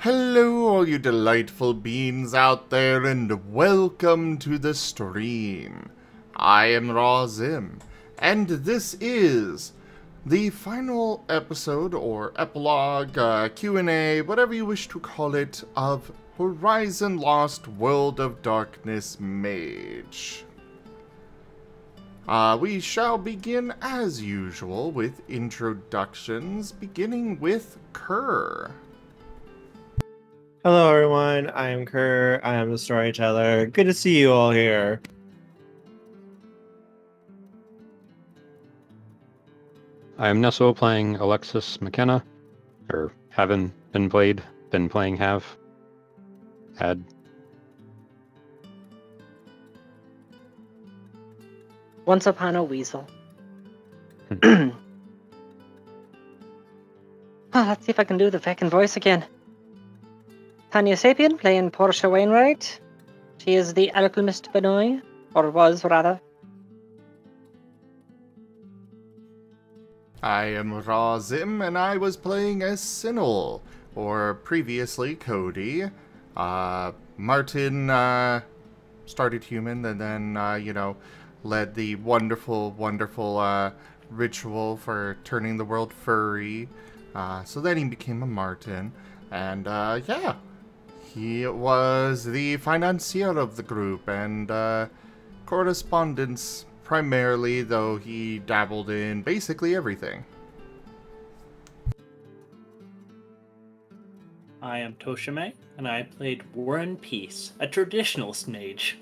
Hello, all you delightful beings out there, and welcome to the stream. I am Razim, and this is the final episode, or epilogue, Q&A, whatever you wish to call it, of Horizon Lost World of Darkness Mage. We shall begin, as usual, with introductions, beginning with Kerr. Hello everyone, I am Kerr, I am the Storyteller. Good to see you all here. I am Nesil playing Alexis McKenna, or haven't been playing have. Had. Once upon a weasel. Let's see if I can do the feckin' voice again. Tanya Sapien playing Portia Wainwright. She is the alchemist Benoy, or was rather. I am Razim, and I was playing as Sinel, or previously Cody. Marten started human, and then, led the wonderful ritual for turning the world furry. So then he became a Marten, and yeah. He was the financier of the group and correspondence primarily, though he dabbled in basically everything. I am Tochemay, and I played War and Peace, a traditionalist mage.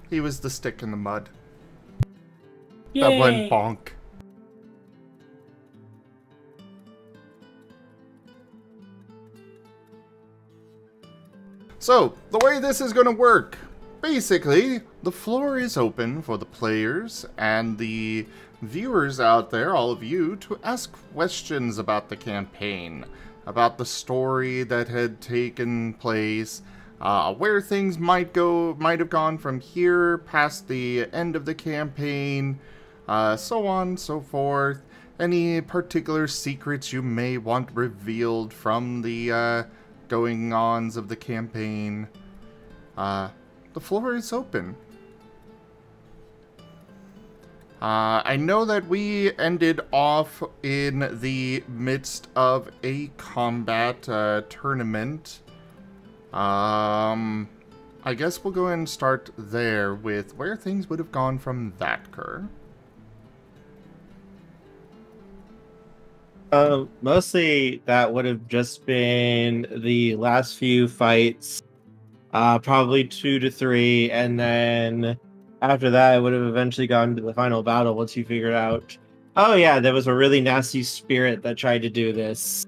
He was the stick in the mud. Yay! That went bonk. So, the way this is going to work, basically, the floor is open for the players and the viewers out there, all of you, to ask questions about the campaign, about the story that had taken place, where things might have gone from here past the end of the campaign, so on and so forth. Any particular secrets you may want revealed from the going-ons of the campaign. The floor is open. I know that we ended off in the midst of a combat tournament. I guess we'll go ahead and start there with where things would have gone from that, Kerr. Mostly that would have just been the last few fights, probably 2 to 3, and then after that it would have eventually gone to the final battle once you figured out, oh yeah, there was a really nasty spirit that tried to do this,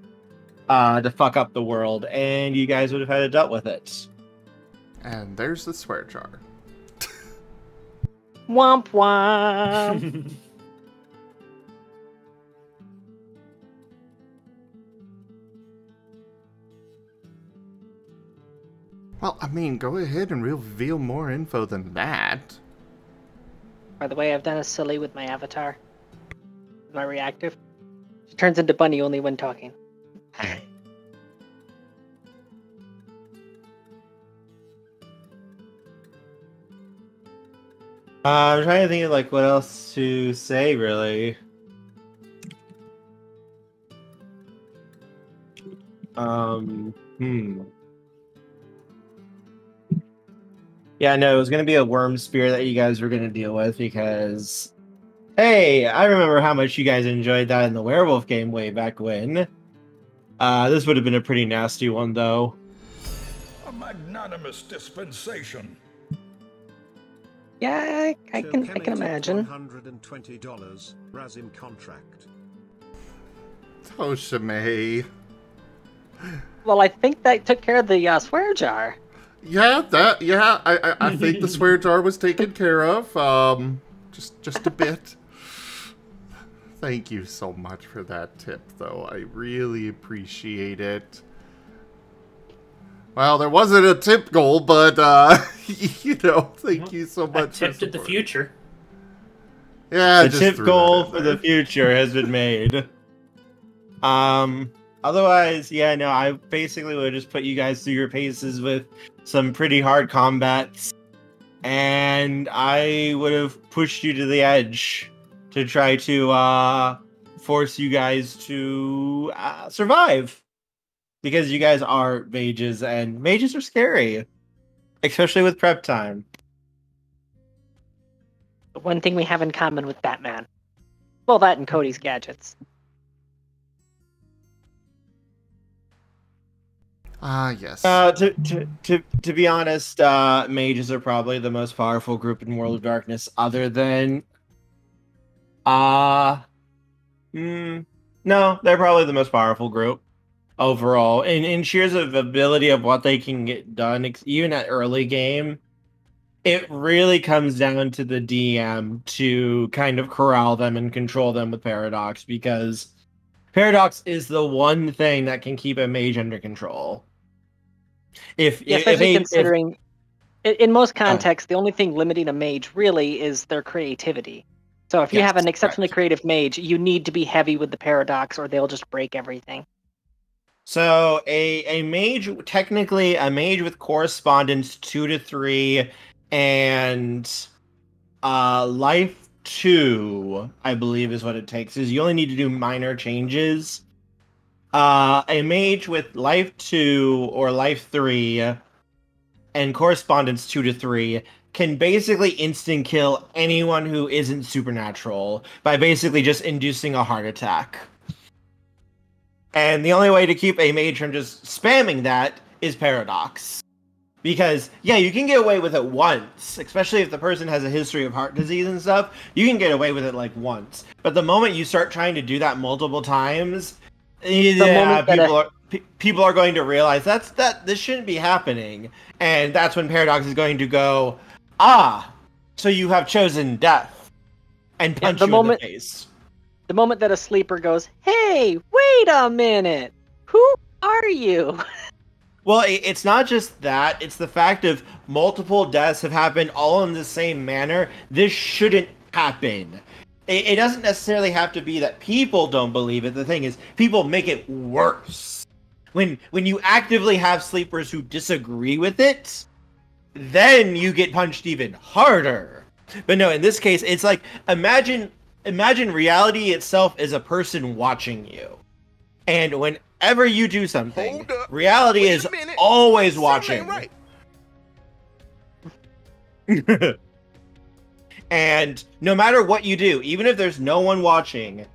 to fuck up the world, and you guys would have had to dealt with it. And there's the swear jar. Womp womp! Well, I mean, go ahead and reveal more info than that. By the way, I've done a silly with my avatar. My reactive. She turns into Bunny only when talking. I'm trying to think of like what else to say, really. Yeah, no, it was going to be a worm spear that you guys were going to deal with because, hey, I remember how much you guys enjoyed that in the werewolf game way back when. This would have been a pretty nasty one, though. A magnanimous dispensation. Yeah, I can imagine. $120 Razim contract. Tochemay. Well, I think that took care of the swear jar. Yeah, I think the swear jar was taken care of. Just a bit. Thank you so much for that tip, though. I really appreciate it. Well, there wasn't a tip goal, but, thank you so much. Tip to the future. Yeah, the tip goal for the future has been made. Otherwise, yeah, no, I basically would just put you guys through your paces with some pretty hard combats, and I would have pushed you to the edge to try to force you guys to survive, because you guys are mages, and mages are scary, especially with prep time. The one thing we have in common with Batman. Well, that and Cody's gadgets. Yes. To be honest, mages are probably the most powerful group in World of Darkness, other than no, they're probably the most powerful group overall. In sheer of ability of what they can get done, even at early game, it really comes down to the DM to kind of corral them and control them with Paradox, because Paradox is the one thing that can keep a mage under control. Considering, in most contexts, the only thing limiting a mage really is their creativity. So if you have an exceptionally creative mage, you need to be heavy with the Paradox, or they'll just break everything. So a mage, technically a mage with correspondence 2 to 3 and life 2, I believe is what it takes, is you only need to do minor changes. A mage with life 2 or life 3 and correspondence 2 to 3 can basically instant kill anyone who isn't supernatural by basically just inducing a heart attack. And the only way to keep a mage from just spamming that is Paradox. Because, yeah, you can get away with it once, especially if the person has a history of heart disease and stuff. You can get away with it, like, once. But the moment you start trying to do that multiple times, people are going to realize this shouldn't be happening. And that's when Paradox is going to go, so you have chosen death, and punch you in the face. The moment that a sleeper goes, hey, wait a minute, who are you? Well, it's not just that, it's the fact of multiple deaths have happened all in the same manner. This shouldn't happen. It doesn't necessarily have to be that people don't believe it. The thing is, people make it worse. When you actively have sleepers who disagree with it, then you get punched even harder. But no, in this case, it's like, imagine reality itself is a person watching you. And whenever you do something, reality is always watching. Right. And no matter what you do, even if there's no one watching,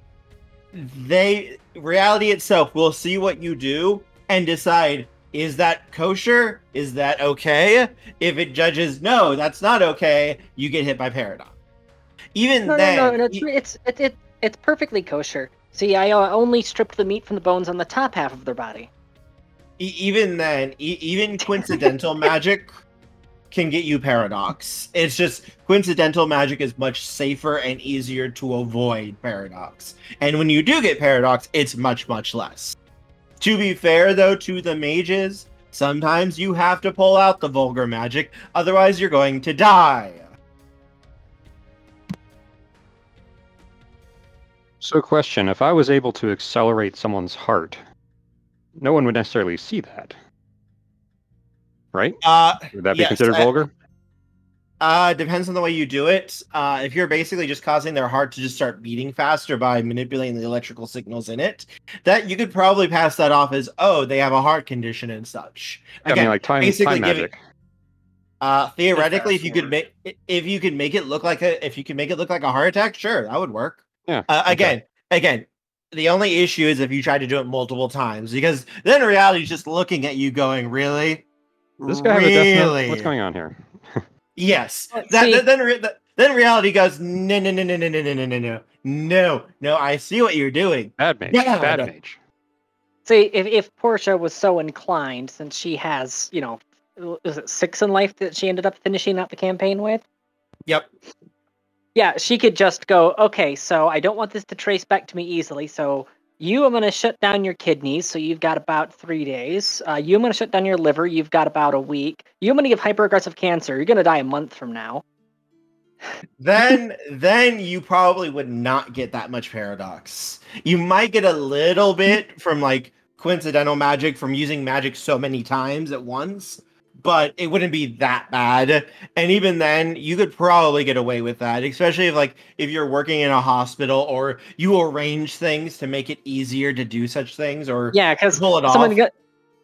reality itself will see what you do and decide, is that kosher? Is that okay? If it judges, no, that's not okay, you get hit by Paradox. No, it's perfectly kosher. See, I only stripped the meat from the bones on the top half of their body. Even then, even coincidental magic can get you Paradox. It's just coincidental magic is much safer and easier to avoid Paradox. And when you do get Paradox, it's much, much less. To be fair, though, to the mages, sometimes you have to pull out the vulgar magic, otherwise you're going to die. So question, if I was able to accelerate someone's heart, no one would necessarily see that. Right? Would that be considered vulgar? Depends on the way you do it. If you're basically just causing their heart to just start beating faster by manipulating the electrical signals in it, that you could probably pass that off as, they have a heart condition and such. Again, I mean, like time magic. Theoretically, if you could make it look like a heart attack, sure, that would work. Yeah. Again, the only issue is if you try to do it multiple times, because then reality's just looking at you going, really? This guy has a death note? What's going on here? Yes. Then reality goes, no, I see what you're doing. Bad mage. Bad mage. See, if Portia was so inclined, since she has, is it 6 in life that she ended up finishing out the campaign with? Yep. Yeah, she could just go, okay, so I don't want this to trace back to me easily, so I'm going to shut down your kidneys, so you've got about 3 days. I'm going to shut down your liver, you've got about a week. I'm going to give hyper-aggressive cancer, you're going to die a month from now. then you probably would not get that much paradox. You might get a little bit from like coincidental magic from using magic so many times at once, but it wouldn't be that bad. And even then, you could probably get away with that, especially if you're working in a hospital or you arrange things to make it easier to do such things or because pull it off.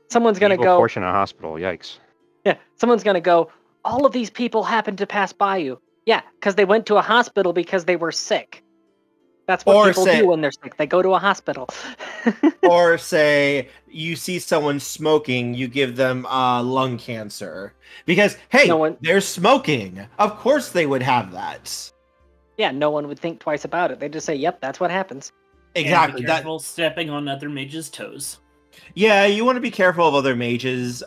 Someone's gonna go. Portia in a hospital. Yikes. Yeah, someone's gonna go. All of these people happened to pass by you. Yeah, because they went to a hospital because they were sick. That's what people do when they're sick. They go to a hospital. Or say you see someone smoking, you give them lung cancer. Because, hey, they're smoking. Of course they would have that. Yeah, no one would think twice about it. They just say, yep, that's what happens. Exactly. And be careful stepping on other mages' toes. Yeah, you want to be careful of other mages.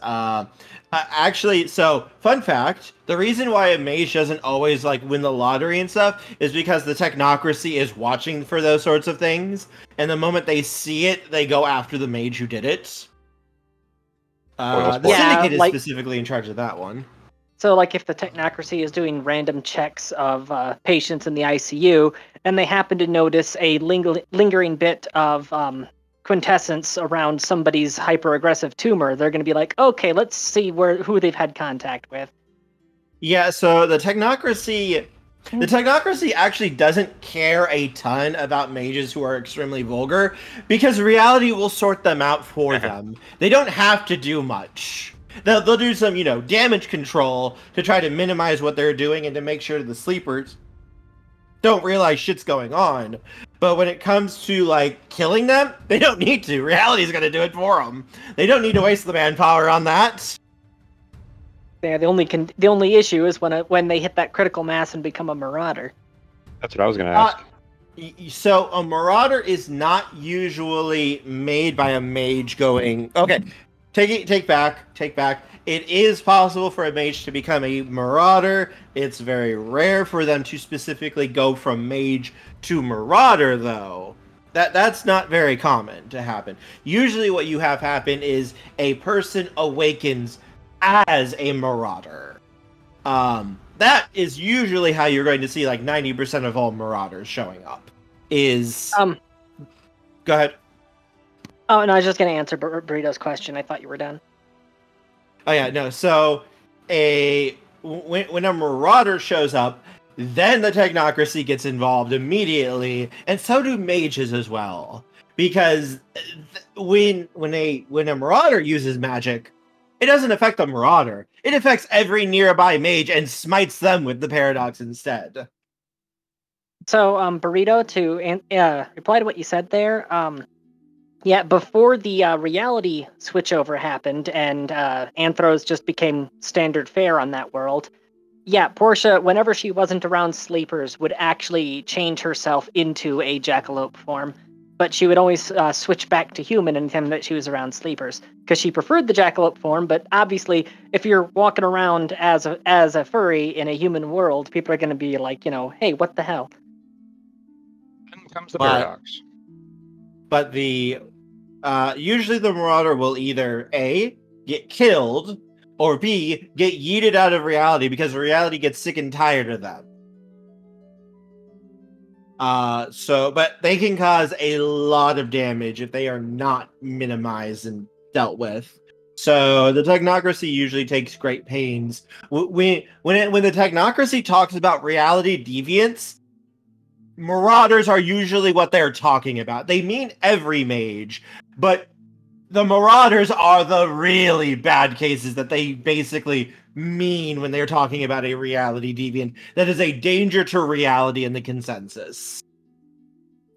Actually, so fun fact: the reason why a mage doesn't always win the lottery and stuff is because the technocracy is watching for those sorts of things, and the moment they see it, they go after the mage who did it. The syndicate is specifically in charge of that one. So, if the technocracy is doing random checks of patients in the ICU, and they happen to notice a lingering bit of quintessence around somebody's hyper-aggressive tumor, they're going to be like, okay, let's see who they've had contact with. Yeah, so the technocracy actually doesn't care a ton about mages who are extremely vulgar because reality will sort them out for them. They don't have to do much. They'll do some, damage control to try to minimize what they're doing and to make sure the sleepers don't realize shit's going on. But when it comes to killing them, they don't need to. Reality's going to do it for them. They don't need to waste the manpower on that. Yeah, the only issue is when they hit that critical mass and become a marauder. That's what I was going to ask. So a marauder is not usually made by a mage going, okay, take back. It is possible for a mage to become a marauder. It's very rare for them to specifically go from mage to marauder, though. That's not very common to happen. Usually what you have happen is a person awakens as a marauder. That is usually how you're going to see 90% of all marauders showing up. Go ahead. Oh, and I was just going to answer Burrito's question. I thought you were done. Oh yeah, no. So when a marauder shows up, then the technocracy gets involved immediately, and so do mages as well. Because when a marauder uses magic, it doesn't affect the marauder. It affects every nearby mage and smites them with the paradox instead. So, Burrito, to reply to what you said there, yeah, before the reality switchover happened and Anthros just became standard fare on that world, yeah, Portia, whenever she wasn't around sleepers, would actually change herself into a jackalope form, but she would always switch back to human anytime that she was around sleepers, because she preferred the jackalope form, but obviously, if you're walking around as a furry in a human world, people are going to be like, hey, what the hell? And comes the paradox. But usually the marauder will either A, get killed, or B, get yeeted out of reality because reality gets sick and tired of them. But they can cause a lot of damage if they are not minimized and dealt with. So the technocracy usually takes great pains. When the technocracy talks about reality deviance, marauders are usually what they're talking about. They mean every mage, but the marauders are the really bad cases that they basically mean when they're talking about a reality deviant that is a danger to reality in the consensus.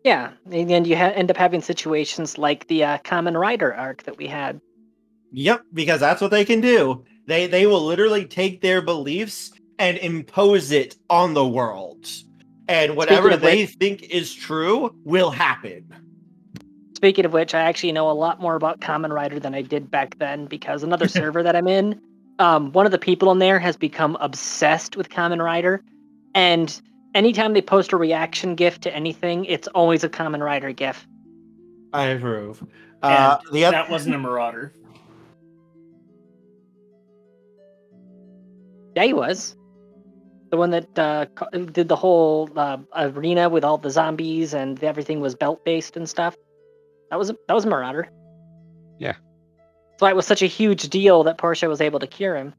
Yeah, and you end up having situations like the Common Rider arc that we had. Yep, because that's what they can do. They will literally take their beliefs and impose it on the world. And whatever they think is true will happen. Speaking of which, I actually know a lot more about Common Rider than I did back then, because another server that I'm in, one of the people in there has become obsessed with Common Rider, and anytime they post a reaction GIF to anything, it's always a Common Rider GIF. I approve. That wasn't a marauder. Yeah, he was. The one that did the whole arena with all the zombies and everything was belt based and stuff. That was Marauder. Yeah. That's why it was such a huge deal that Portia was able to cure him.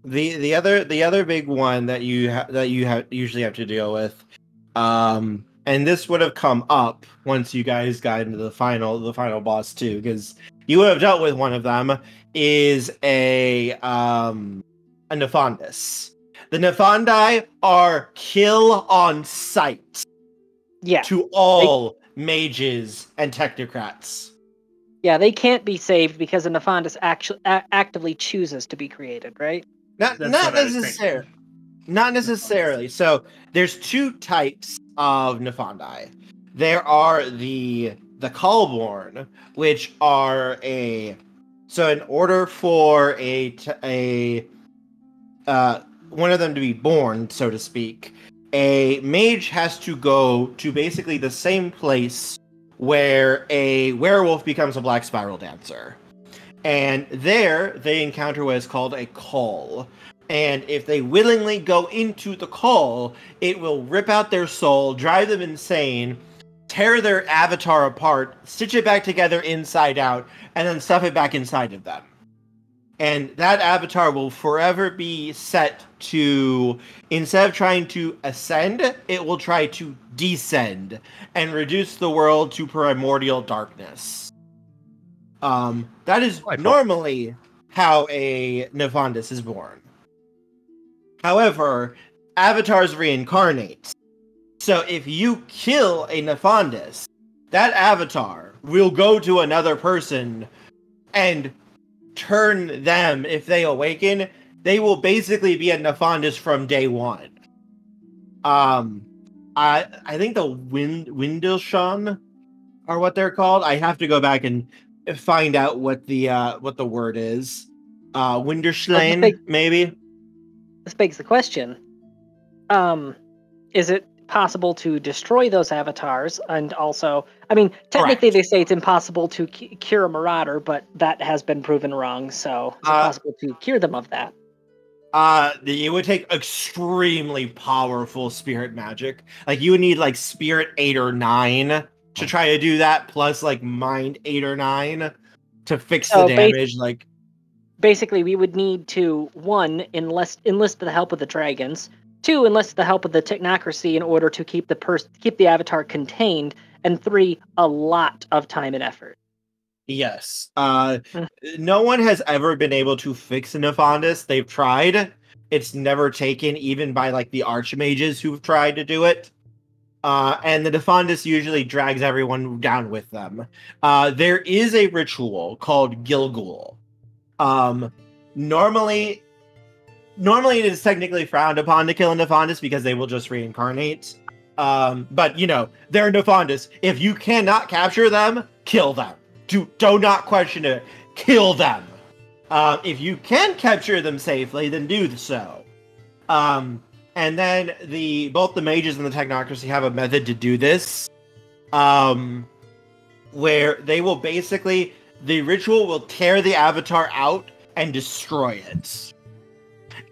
The other big one that you usually have to deal with, and this would have come up once you guys got into the final boss too, because you would have dealt with one of them, is a Nefandus. The Nefandi are kill on sight. Yeah. To all mages and technocrats. Yeah, they can't be saved because a Nefandus actually actively chooses to be created, right? Not necessarily. Not necessarily. So there's two types of Nefandi. There are the Callborn, which are so in order for one of them to be born, so to speak, a mage has to go to basically the same place where a werewolf becomes a black spiral dancer. And there they encounter what is called a call. And if they willingly go into the call, it will rip out their soul, drive them insane, tear their avatar apart, stitch it back together inside out, and then stuff it back inside of them. And that avatar will forever be set to, instead of trying to ascend, it will try to descend and reduce the world to primordial darkness. That is normally how a Nefandus is born. However, avatars reincarnate. So if you kill a Nefandus, that avatar will go to another person and turn them, if they awaken, they will basically be a Nefandus from day one. I think the Windelshan are what they're called. I have to go back and find out what the word is. Winderschlein, maybe? This begs the question. Is it possible to destroy those avatars? And also, I mean, technically they say it's impossible to cure a Marauder, but that has been proven wrong, so it's possible to cure them of that. It would take extremely powerful spirit magic. Like, you would need, like, spirit 8 or 9 to try to do that, plus, like, mind 8 or 9 to fix the damage, Basically, we would need to, 1, enlist the help of the dragons, 2, enlist the help of the technocracy in order to keep the avatar contained, and 3, a lot of time and effort. Yes. No one has ever been able to fix a Nefandus. They've tried. It's never taken, even by, like, the archmages who've tried to do it. And the Nefandus usually drags everyone down with them. There is a ritual called Gilgul. Normally it is technically frowned upon to kill a Nefandus because they will just reincarnate. But, you know, they're Nefandus. If you cannot capture them, kill them. Do not question it. Kill them. If you can capture them safely, then do so. And then both the mages and the technocracy have a method to do this. Where they will basically, the ritual will tear the avatar out and destroy it.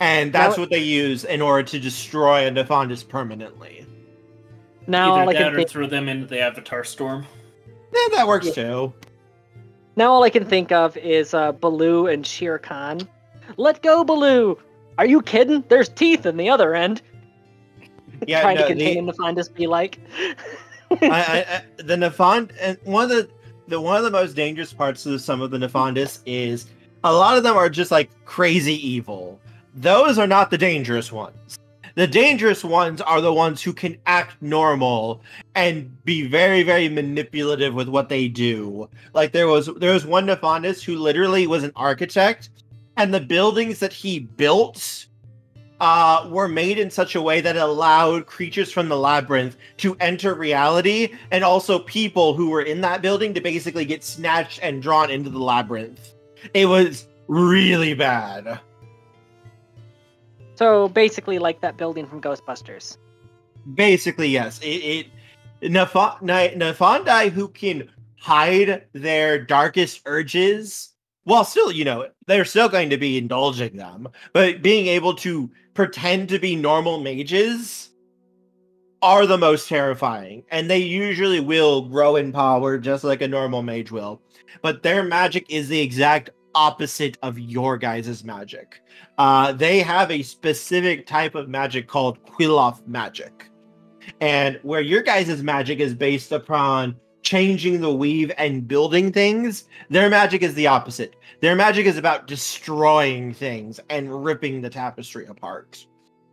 And that's what they use in order to destroy a Nefandus permanently. Now, either that or throw them into the Avatar Storm. Yeah, that works too. Now all I can think of is Baloo and Shere Khan. Let go, Baloo! Are you kidding? There's teeth in the other end. Yeah, Trying to contain Nefandus be like. The Nefand, and one of the most dangerous parts of some of the Nefandus is a lot of them are just like crazy evil. Those are not the dangerous ones. The dangerous ones are the ones who can act normal and be very, very manipulative with what they do. Like there was one Nefandus who literally was an architect, and the buildings that he built were made in such a way that it allowed creatures from the labyrinth to enter reality, and also people who were in that building to basically get snatched and drawn into the labyrinth. It was really bad. So basically, like that building from Ghostbusters. Basically, yes. Nefandi who can hide their darkest urges while still, they're still going to be indulging them, but being able to pretend to be normal mages are the most terrifying. And they usually will grow in power just like a normal mage will. But their magic is the exact opposite of your guys' magic. They have a specific type of magic called Quill-Off magic. And where your guys' magic is based upon changing the weave and building things, their magic is the opposite. Their magic is about destroying things and ripping the tapestry apart.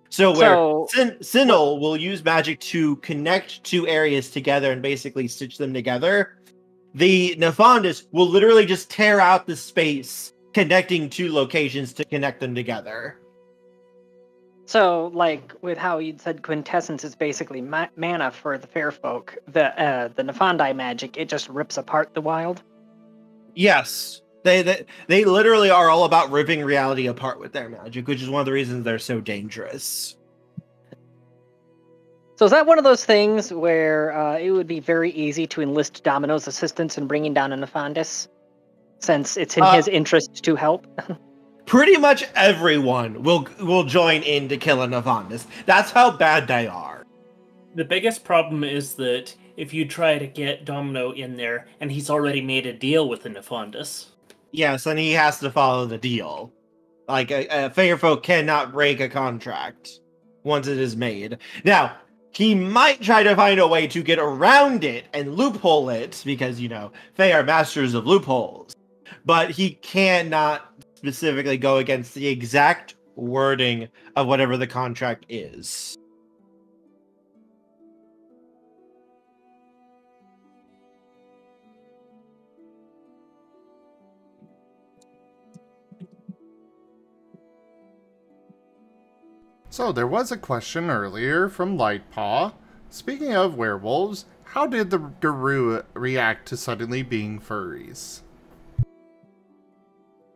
So where Sinel will use magic to connect two areas together and basically stitch them together, the Nefandis will literally just tear out the space connecting two locations to connect them together. So, like, with how you said quintessence is basically mana for the fair folk, the Nefandi magic, it just rips apart the wild? Yes. They literally are all about ripping reality apart with their magic, which is one of the reasons they're so dangerous. So is that one of those things where it would be very easy to enlist Domino's assistance in bringing down a Nefandis, since it's in his interest to help? Pretty much everyone will join in to kill a Nefandis. That's how bad they are. The biggest problem is that if you try to get Domino in there, and he's already made a deal with the Nefandis. Yes, and he has to follow the deal. Like, a Fairfolk cannot break a contract once it is made. Now, he might try to find a way to get around it and loophole it, because, Fae are masters of loopholes. But he cannot specifically go against the exact wording of whatever the contract is. So there was a question earlier from Lightpaw. Speaking of werewolves, how did the Guru react to suddenly being furries?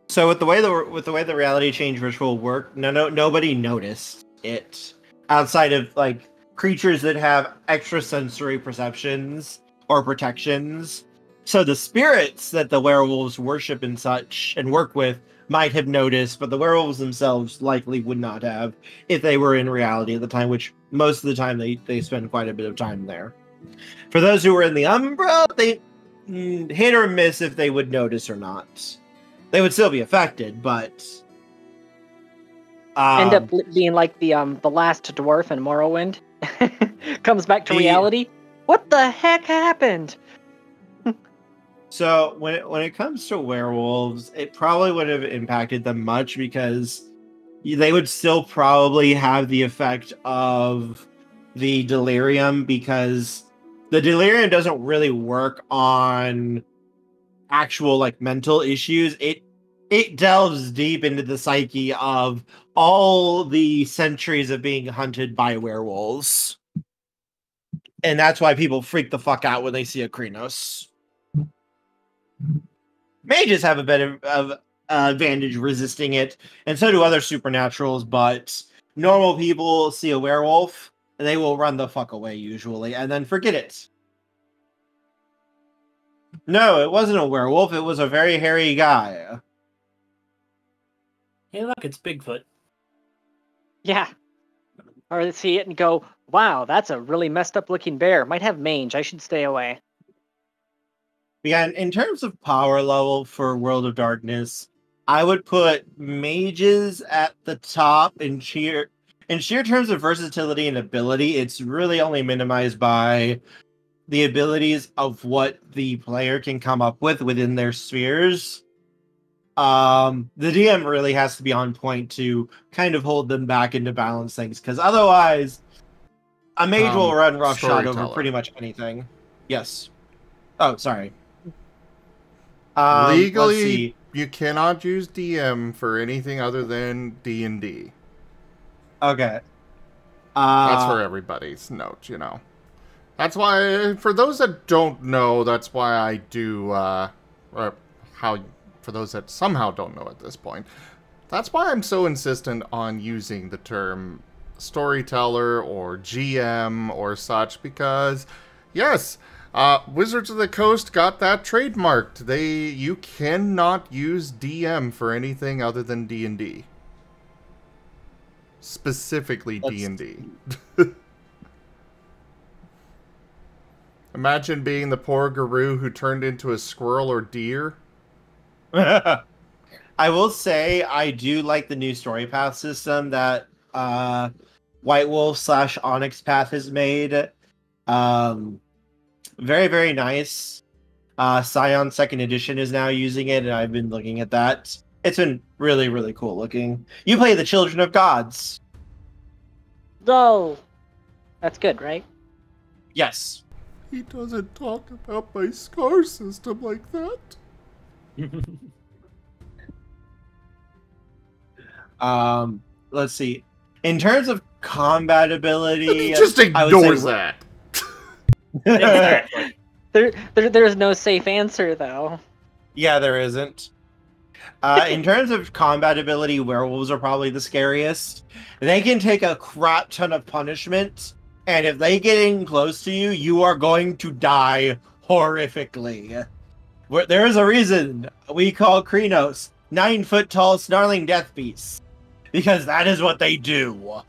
So with the way the reality change ritual worked, nobody noticed it outside of like creatures that have extrasensory perceptions or protections. So the spirits that the werewolves worship and such and work with might have noticed, but the werewolves themselves likely would not have if they were in reality at the time, which most of the time they spend quite a bit of time there. For those who were in the Umbra, they hit or miss if they would notice or not. They would still be affected, but end up being like the last dwarf in Morrowind. Comes back to reality. What the heck happened? So when it comes to werewolves, it probably would have impacted them much because they would still probably have the effect of the delirium, because the delirium doesn't really work on actual like mental issues. It delves deep into the psyche of all the centuries of being hunted by werewolves. And that's why people freak the fuck out when they see a Krynos. Mages have a bit of advantage resisting it, and so do other supernaturals, but normal people see a werewolf, and they will run the fuck away usually, and then forget it. No, it wasn't a werewolf, it was a very hairy guy. Hey look, it's Bigfoot. Yeah. Or they see it and go, wow, that's a really messed up looking bear. Might have mange, I should stay away. Yeah, in terms of power level for World of Darkness, I would put mages at the top in sheer terms of versatility and ability. It's really only minimized by the abilities of what the player can come up with within their spheres. The DM really has to be on point to kind of hold them back and to balance things, because otherwise, a mage will run roughshod over pretty much anything. Yes. Oh, sorry. Legally, you cannot use DM for anything other than D&D. Okay. That's for everybody's note, That's why, for those that don't know, that's why I do, for those that somehow don't know at this point, that's why I'm so insistent on using the term storyteller or GM or such, because, yes, Wizards of the Coast got that trademarked. You cannot use DM for anything other than D&D. Specifically D&D. Imagine being the poor guru who turned into a squirrel or deer. I will say I do like the new story path system that White Wolf / Onyx Path has made. Very, very nice. Scion 2nd edition is now using it, and I've been looking at that. It's been really, really cool looking. You play the Children of Gods. Oh, that's good, right? Yes. He doesn't talk about my scar system like that. Let's see. In terms of combat ability, He just ignores that. Exactly. There's no safe answer though. Yeah, there isn't. In terms of combat ability, werewolves are probably the scariest. They can take a crap ton of punishment, and if they get in close to you, you are going to die horrifically. There is a reason we call Krenos 9-foot-tall snarling death beasts, because that is what they do.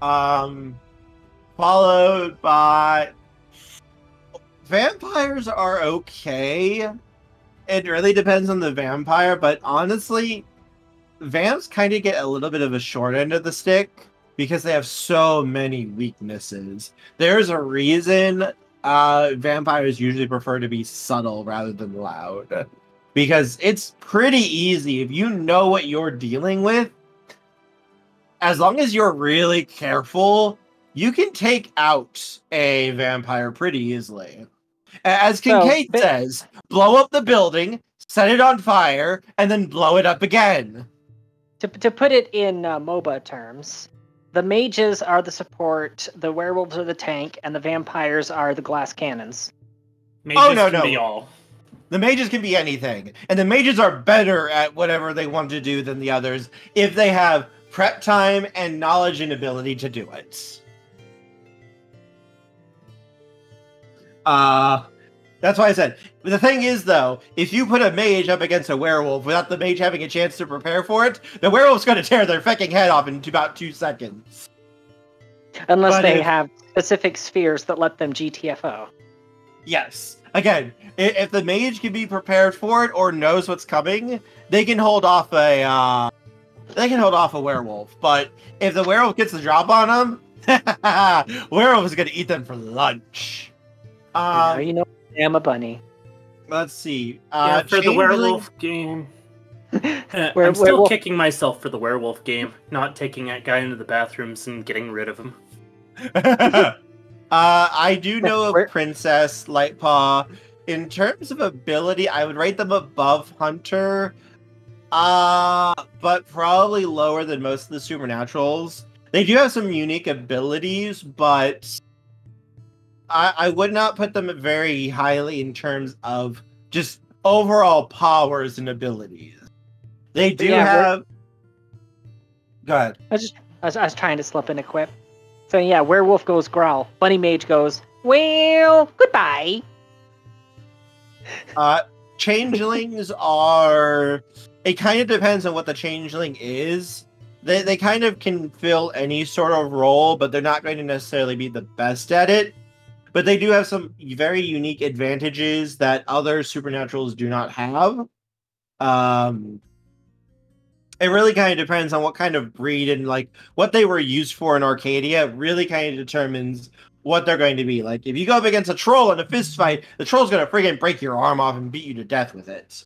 Followed by vampires are okay. It really depends on the vampire, but honestly, vamps kind of get a little bit of a short end of the stick because they have so many weaknesses. There's a reason vampires usually prefer to be subtle rather than loud, because it's pretty easy if you know what you're dealing with. As long as you're really careful, you can take out a vampire pretty easily. As Kincaid says, blow up the building, set it on fire, and then blow it up again. To put it in MOBA terms, the mages are the support, the werewolves are the tank, and the vampires are the glass cannons. Mages can be all. The mages can be anything. And the mages are better at whatever they want to do than the others if they have prep time and knowledge and ability to do it. That's why I said, the thing is though, if you put a mage up against a werewolf without the mage having a chance to prepare for it, the werewolf's going to tear their fucking head off in about 2 seconds. Unless they have specific spheres that let them GTFO. Yes. Again, if the mage can be prepared for it or knows what's coming, they can hold off a werewolf. But if the werewolf gets the drop on them, werewolf is going to eat them for lunch. You know, I'm a bunny. Let's see. For the werewolf game, I'm still kicking myself for the werewolf game, not taking that guy into the bathrooms and getting rid of him. I do know of Princess Lightpaw. In terms of ability, I would rate them above Hunter, but probably lower than most of the Supernaturals. They do have some unique abilities, but I would not put them very highly in terms of just overall powers and abilities. They do have... Go ahead. I was trying to slip in a quip. So yeah, werewolf goes growl. Bunny mage goes, well, goodbye. Changelings are... It kind of depends on what the changeling is. They kind of can fill any sort of role, but they're not going to necessarily be the best at it. But they do have some very unique advantages that other supernaturals do not have. It really kind of depends on what kind of breed and like what they were used for in Arcadia. It really kind of determines what they're going to be. Like if you go up against a troll in a fist fight, the troll's going to friggin' break your arm off and beat you to death with it.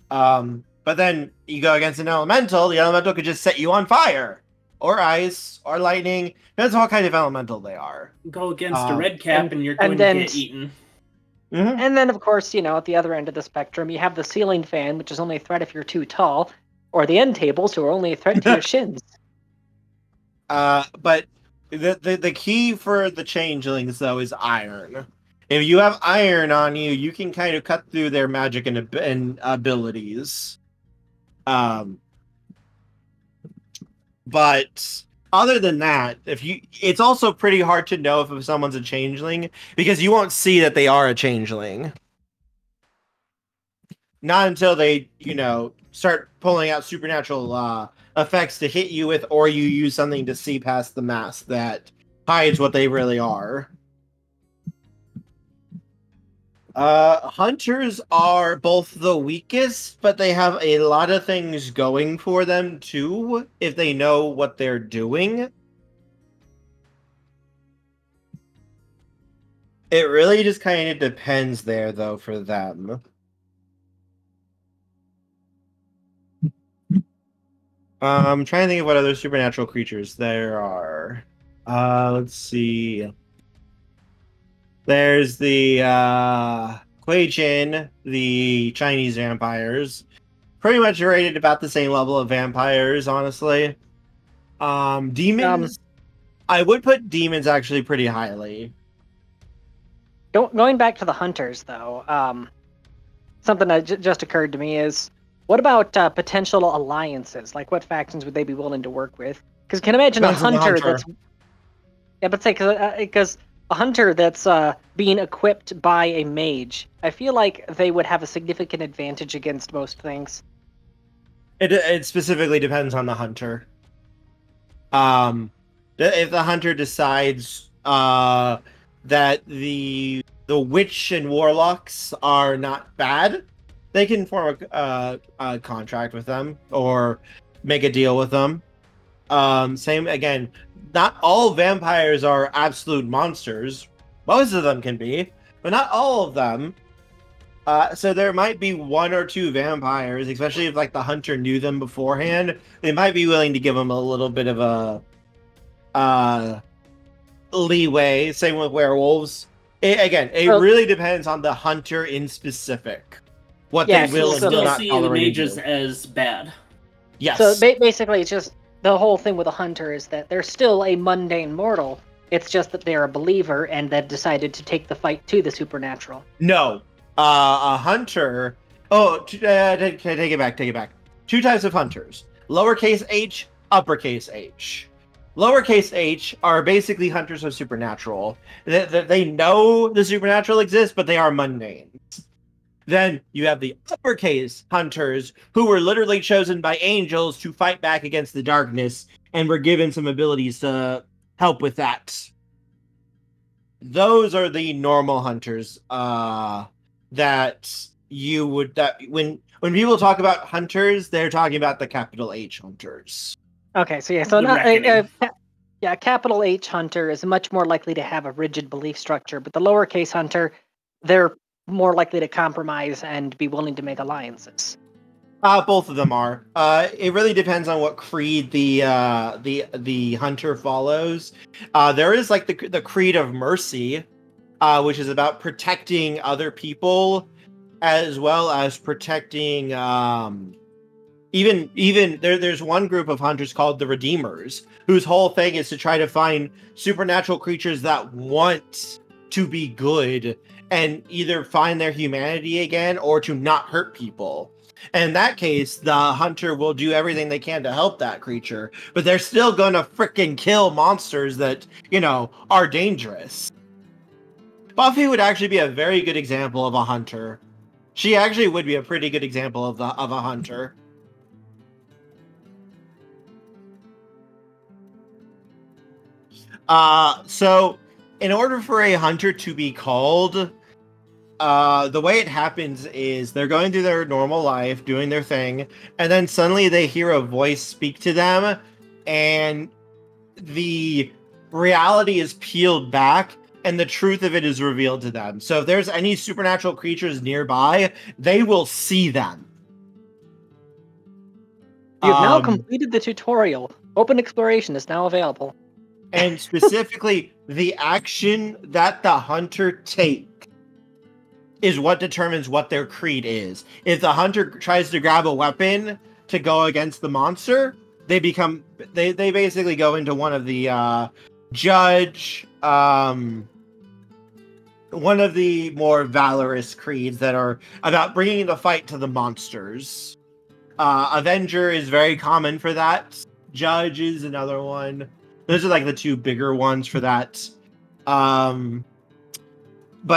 But then you go against an elemental, the elemental could just set you on fire. Or ice, or lightning. Depends on what kind of elemental they are. Go against a red cap and you're going to get eaten. Mm-hmm. And then, of course, you know, at the other end of the spectrum, you have the ceiling fan, which is only a threat if you're too tall, or the end tables, who are only a threat to your shins. But the key for the changelings, though, is iron. If you have iron on you, you can kind of cut through their magic and abilities. But other than that, it's also pretty hard to know if someone's a changeling because you won't see that they are a changeling. Not until they, start pulling out supernatural effects to hit you with, or you use something to see past the mask that hides what they really are. Hunters are both the weakest, but they have a lot of things going for them too, if they know what they're doing. It really just kind of depends there, though, for them. I'm trying to think of what other supernatural creatures there are. Let's see. There's the Kuei-jin, the Chinese vampires. Pretty much rated about the same level of vampires, honestly. Demons. I would put demons actually pretty highly. Going back to the hunters, though, something that just occurred to me is, what about potential alliances? Like, what factions would they be willing to work with? Because you can imagine a hunter that's... Yeah, but say, because a hunter that's being equipped by a mage, I feel like they would have a significant advantage against most things. It specifically depends on the hunter. If the hunter decides that the witch and warlocks are not bad, they can form a contract with them or make a deal with them. Same again. Not all vampires are absolute monsters. Most of them can be, but not all of them. So there might be one or two vampires, especially if like the hunter knew them beforehand. They might be willing to give them a little bit of a leeway. Same with werewolves. It really depends on the hunter in specific. What they will and will not see tolerate. The mages as bad. Yes. So basically, it's just the whole thing with a hunter is that they're still a mundane mortal. It's just that they're a believer and they've decided to take the fight to the supernatural. No. A hunter... Oh, take it back. Two types of hunters. Lowercase h, uppercase h. Lowercase h are basically hunters of supernatural. They know the supernatural exists, but they are mundane. Then you have the uppercase hunters who were literally chosen by angels to fight back against the darkness and were given some abilities to help with that. Those are the normal hunters that when people talk about hunters, they're talking about the capital H hunters. Okay, so capital H hunter is much more likely to have a rigid belief structure, but the lowercase hunter, they're more likely to compromise and be willing to make alliances. Both of them are. It really depends on what creed the hunter follows. There is like the creed of mercy, which is about protecting other people, as well as protecting. There's one group of hunters called the Redeemers, whose whole thing is to try to find supernatural creatures that want to be good and either find their humanity again or to not hurt people. And in that case, the hunter will do everything they can to help that creature, but they're still gonna frickin' kill monsters that, are dangerous. Buffy would actually be a very good example of a hunter. She actually would be a pretty good example of a hunter. So in order for a hunter to be called, the way it happens is they're going through their normal life, doing their thing, and then suddenly they hear a voice speak to them, and the reality is peeled back, and the truth of it is revealed to them. So if there's any supernatural creatures nearby, they will see them. You've now completed the tutorial. Open exploration is now available. And specifically, the action that the hunter takes is what determines what their creed is. If the hunter tries to grab a weapon to go against the monster, they basically go into one of the judge, one of the more valorous creeds that are about bringing the fight to the monsters. Avenger is very common for that. Judge is another one. Those are like the two bigger ones for that. But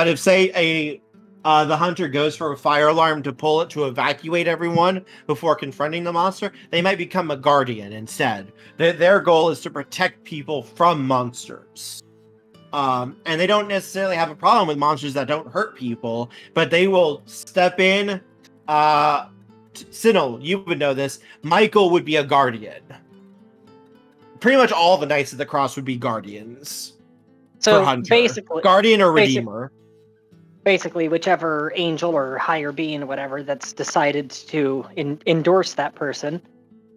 if say the hunter goes for a fire alarm to pull it to evacuate everyone before confronting the monster, they might become a guardian instead. Their goal is to protect people from monsters. And they don't necessarily have a problem with monsters that don't hurt people, but they will step in. Sinel, you would know this. Michael would be a guardian. Pretty much all the Knights of the Cross would be guardians. So Hunter. basically, Guardian or Redeemer. Basically, whichever angel or higher being or whatever that's decided to endorse that person,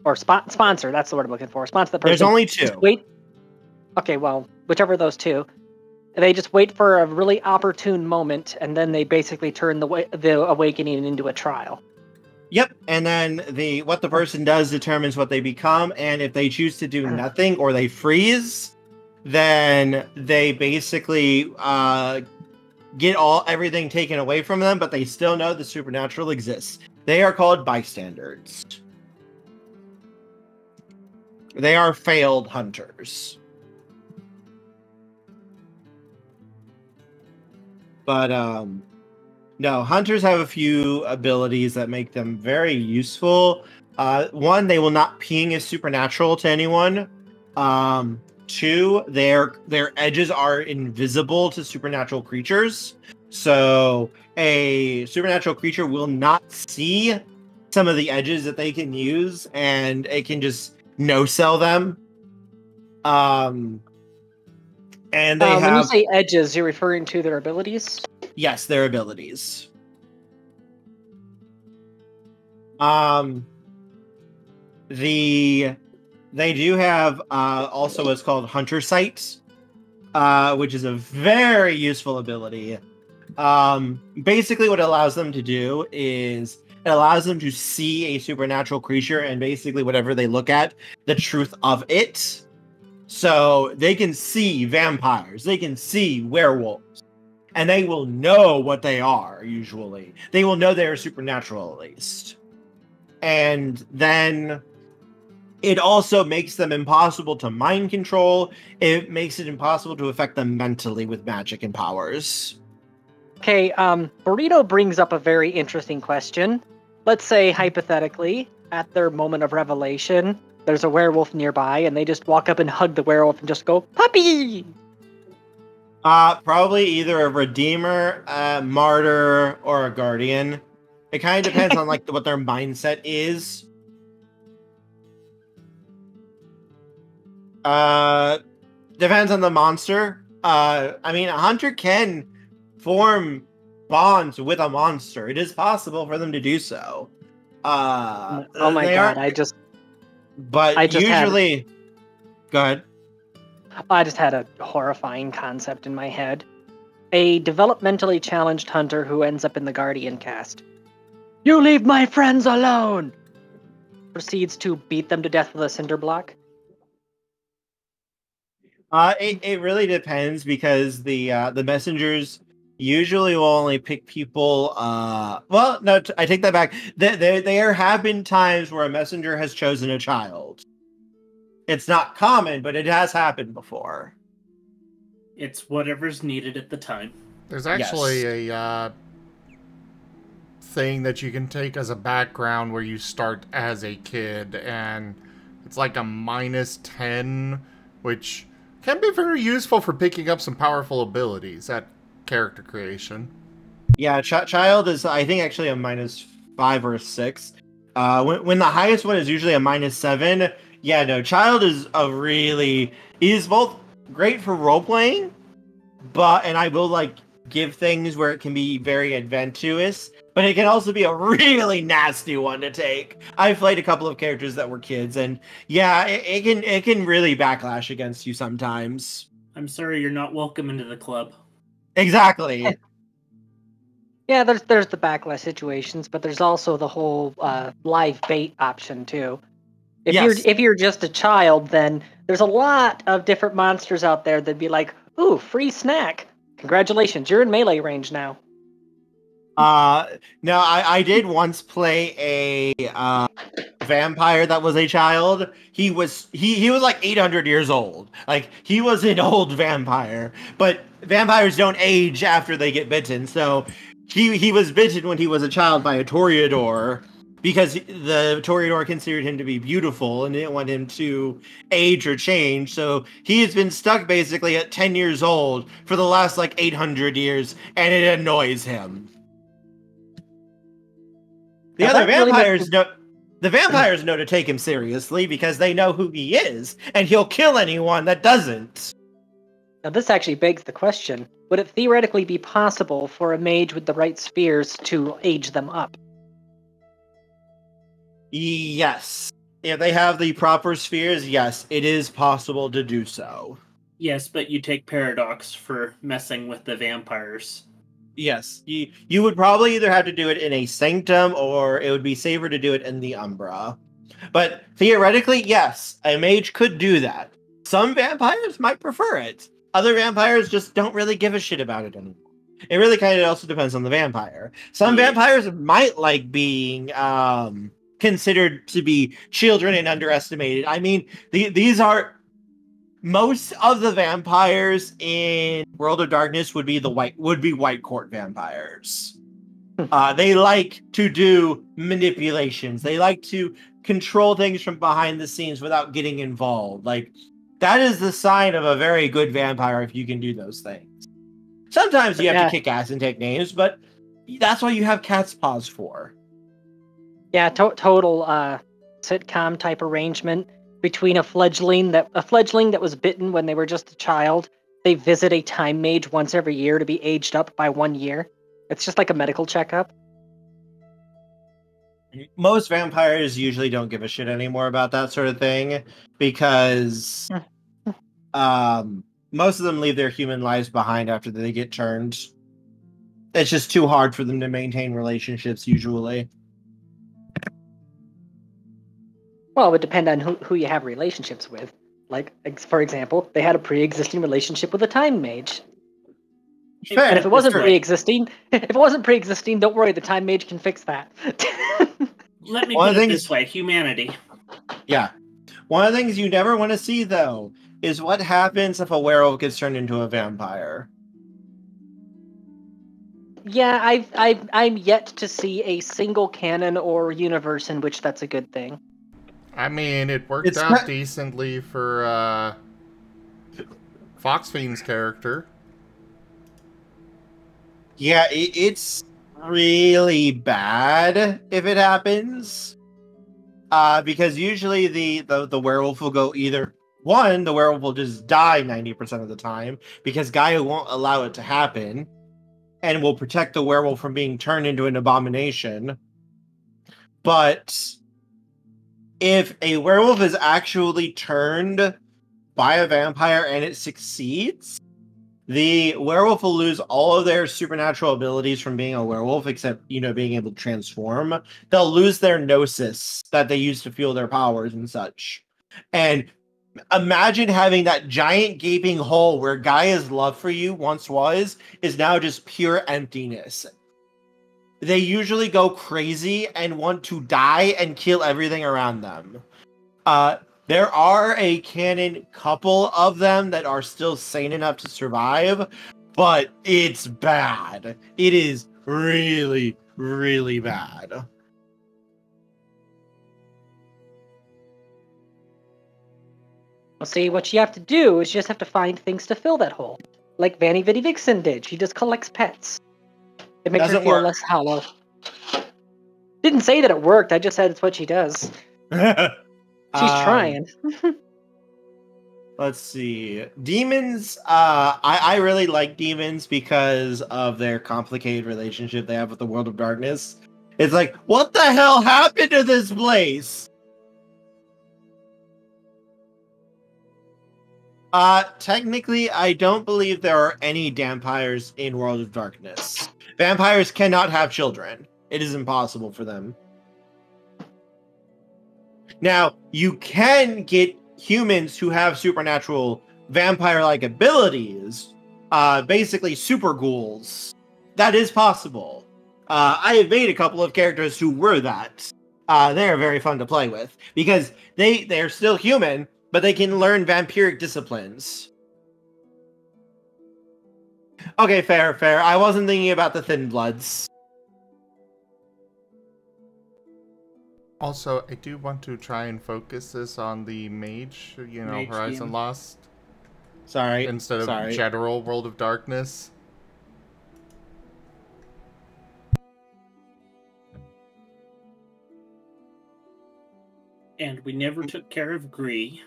or sponsor, that's the word I'm looking for, sponsor the person. There's only two. Wait. Okay, well, whichever of those two. They just wait for a really opportune moment, and then they basically turn the awakening into a trial. Yep, and then what the person does determines what they become, and if they choose to do nothing or they freeze, then they basically get everything taken away from them, but they still know the supernatural exists. They are called bystanders. They are failed hunters. But no, hunters have a few abilities that make them very useful. One, they will not ping as supernatural to anyone. Two, their edges are invisible to supernatural creatures. So a supernatural creature will not see some of the edges that they can use, and it can just no-sell them. And they when you say edges, you're referring to their abilities? Yes, their abilities. They do have also what's called Hunter Sight, which is a very useful ability. Basically what it allows them to do is it allows them to see a supernatural creature and basically whatever they look at, the truth of it. So they can see vampires, they can see werewolves, and they will know what they are, usually. They will know they are supernatural, at least. And then it also makes them impossible to mind control. It makes it impossible to affect them mentally with magic and powers. Okay, Burrito brings up a very interesting question. Let's say, hypothetically, at their moment of revelation, there's a werewolf nearby, and they just walk up and hug the werewolf and just go, "Puppy!" Probably either a Redeemer, a Martyr, or a Guardian. It kind of depends on like what their mindset is. Depends on the monster. I mean, a hunter can form bonds with a monster. It is possible for them to do so. Oh my god! Go ahead. I just had a horrifying concept in my head. A developmentally challenged hunter who ends up in the Guardian cast. "You leave my friends alone!" Proceeds to beat them to death with a cinder block. It really depends because the messengers usually will only pick people. Well, no, I take that back. There have been times where a messenger has chosen a child. It's not common, but it has happened before. It's whatever's needed at the time. There's actually a thing that you can take as a background where you start as a kid, and it's like a -10, which can be very useful for picking up some powerful abilities at character creation. Yeah, child is, I think, actually a -5 or a 6. When the highest one is usually a -7. Yeah, no, child is both great for role playing, and I will like give things where it can be very adventurous, but it can also be a really nasty one to take. I've played a couple of characters that were kids, and yeah, it can really backlash against you sometimes. I'm sorry, you're not welcome into the club. Exactly. Yeah, there's the backlash situations, but there's also the whole live bait option too. If you're just a child, then there's a lot of different monsters out there that'd be like, "Ooh, free snack! Congratulations, you're in melee range now." No, I did once play a vampire that was a child. He was like 800 years old. Like, he was an old vampire. But vampires don't age after they get bitten, so he was bitten when he was a child by a Toreador because the Toreador considered him to be beautiful and didn't want him to age or change. So he has been stuck basically at 10 years old for the last like 800 years, and it annoys him. The other vampires know. The vampires know to take him seriously because they know who he is, and he'll kill anyone that doesn't. Now, this actually begs the question: would it theoretically be possible for a mage with the right spheres to age them up? Yes. If they have the proper spheres, yes, it is possible to do so. Yes, but you take Paradox for messing with the vampires. Yes, you would probably either have to do it in a Sanctum, or it would be safer to do it in the Umbra. But theoretically, yes, a mage could do that. Some vampires might prefer it. Other vampires just don't really give a shit about it anymore. It really kind of also depends on the vampire. Some vampires might like being considered to be children and underestimated. I mean, these are... Most of the vampires in World of Darkness would be White Court vampires. They like to do manipulations. They like to control things from behind the scenes without getting involved. Like, that is the sign of a very good vampire if you can do those things. Sometimes you have to kick ass and take names, but that's what you have cat's paws for. Yeah, total sitcom type arrangement. Between a fledgling that was bitten when they were just a child, they visit a time mage once every year to be aged up by 1 year. It's just like a medical checkup. Most vampires usually don't give a shit anymore about that sort of thing because most of them leave their human lives behind after they get turned. It's just too hard for them to maintain relationships usually. Well, it would depend on who you have relationships with. Like, for example, they had a pre-existing relationship with a time mage. Fair, and if it wasn't pre-existing, don't worry, the time mage can fix that. Let me put it this way: humanity. Yeah. One of the things you never want to see, though, is what happens if a werewolf gets turned into a vampire. Yeah, I'm yet to see a single canon or universe in which that's a good thing. I mean, it worked out decently for Foxfiend's character. Yeah, it's really bad if it happens. Because usually the werewolf will go either... One, the werewolf will just die 90% of the time, because Gaia won't allow it to happen, and will protect the werewolf from being turned into an abomination. But... if a werewolf is actually turned by a vampire and it succeeds, the werewolf will lose all of their supernatural abilities from being a werewolf, except, being able to transform. They'll lose their gnosis that they use to fuel their powers and such. And imagine having that giant gaping hole where Gaia's love for you once was, is now just pure emptiness. They usually go crazy and want to die and kill everything around them. There are a canon couple of them that are still sane enough to survive, but it's bad. It is really, really bad. Well, see, what you have to do is you just have to find things to fill that hole. Like Vanny Vitty Vixen did. She just collects pets. It makes her feel less hollow. Didn't say that it worked, I just said it's what she does. She's trying. Let's see. Demons, I really like demons because of their complicated relationship they have with the World of Darkness. It's like, what the hell happened to this place? Technically, I don't believe there are any vampires in World of Darkness. Vampires cannot have children. It is impossible for them. Now, you can get humans who have supernatural vampire-like abilities, basically super ghouls. That is possible. I have made a couple of characters who were that. They're very fun to play with because they're still human, but they can learn vampiric disciplines. Okay, fair. I wasn't thinking about the Thin Bloods. Also, I do want to try and focus this on the Mage, Mage Horizon game. Lost. Sorry. Instead of general World of Darkness. And we never took care of Gree,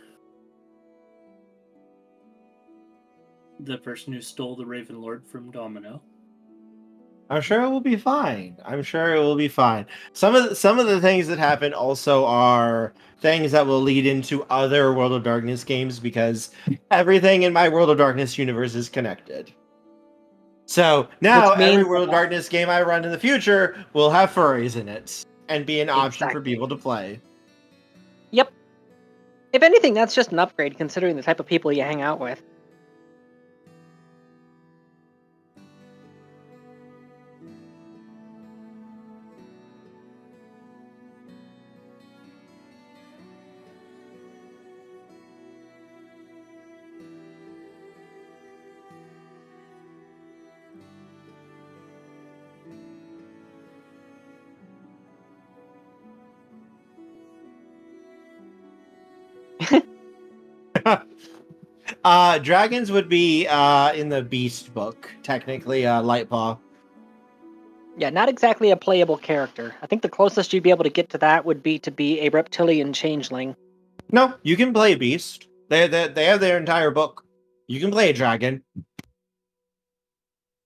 the person who stole the Raven Lord from Domino. I'm sure it will be fine. Some of the things that happen also are things that will lead into other World of Darkness games because everything in my World of Darkness universe is connected. So now every World of Darkness game I run in the future will have furries in it and be an option for people to play. Yep. If anything, that's just an upgrade considering the type of people you hang out with. Dragons would be in the Beast book, technically, Lightpaw. Yeah, not exactly a playable character. I think the closest you'd be able to get to that would be to be a reptilian changeling. No, you can play a Beast. They have their entire book. You can play a dragon.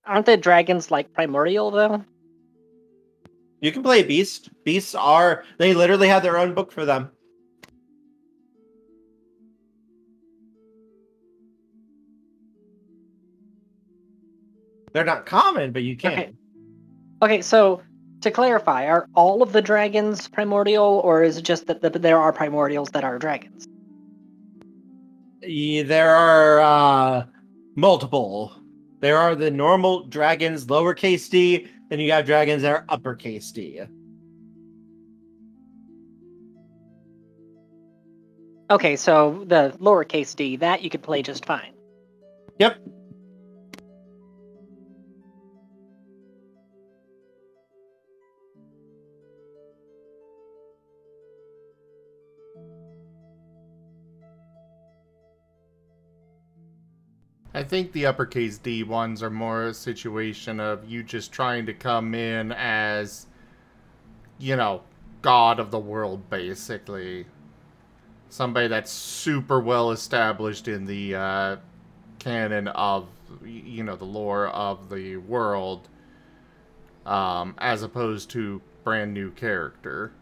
Aren't the dragons like primordial though? You can play a Beast. They literally have their own book for them. They're not common, but you can. Okay, so to clarify, are all of the dragons primordial, or is it just that there are primordials that are dragons? Yeah, there are multiple. There are the normal dragons, lowercase d, then you have dragons that are uppercase d. Okay, so the lowercase d, that you could play just fine. Yep. I think the uppercase D ones are more a situation of you just trying to come in as, god of the world, basically. Somebody that's super well established in the canon of, the lore of the world, as opposed to brand new character.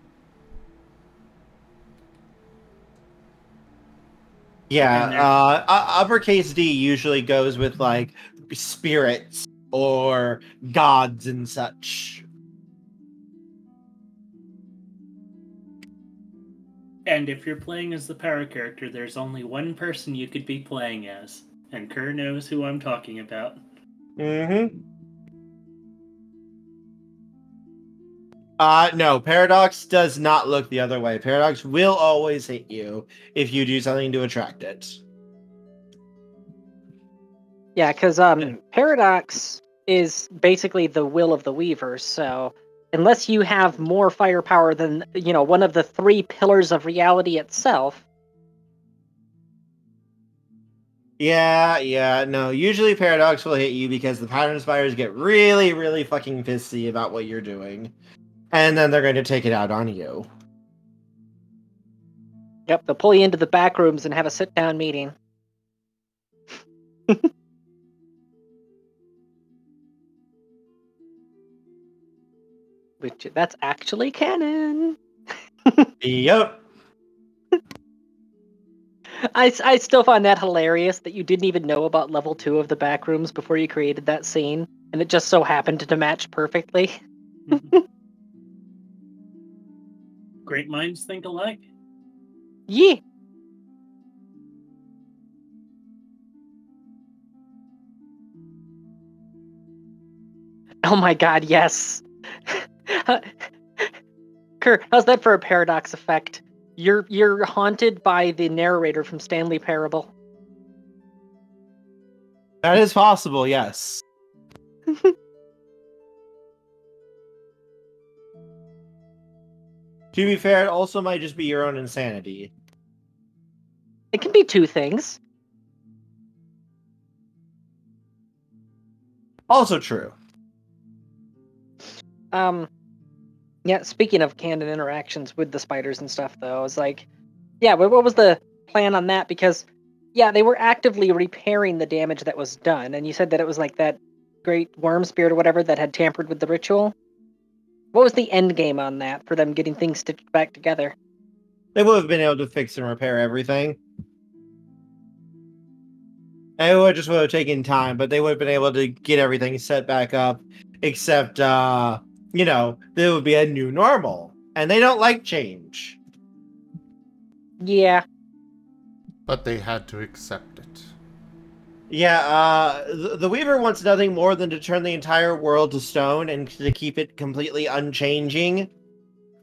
Yeah, uppercase D usually goes with like spirits or gods and such. And if you're playing as the power character, there's only one person you could be playing as. And Kerr knows who I'm talking about. Mm-hmm. No, Paradox does not look the other way. Paradox will always hit you if you do something to attract it. Yeah, because Paradox is basically the will of the Weavers, so unless you have more firepower than, one of the three pillars of reality itself... Yeah, no, usually Paradox will hit you because the Pattern Spires get really, really fucking pissy about what you're doing. And then they're going to take it out on you. Yep, they'll pull you into the back rooms and have a sit-down meeting. Which, that's actually canon. Yep. I still find that hilarious that you didn't even know about level 2 of the back rooms before you created that scene, and it just so happened to match perfectly. Great minds think alike. Yeah. Oh my god, yes. Kerr, how's that for a paradox effect? You're haunted by the narrator from Stanley Parable. That is possible, yes. To be fair, it also might just be your own insanity. It can be two things. Also true. Yeah, speaking of canon interactions with the spiders and stuff, though, I was like, yeah, what was the plan on that? Because, yeah, they were actively repairing the damage that was done, and you said that it was like that great worm spirit or whatever that had tampered with the ritual. What was the end game on that for them getting things stitched back together? They would have been able to fix and repair everything. And it would have taken time, but they would have been able to get everything set back up, except, there would be a new normal. And they don't like change. Yeah. But they had to accept it. Yeah, the Weaver wants nothing more than to turn the entire world to stone and to keep it completely unchanging.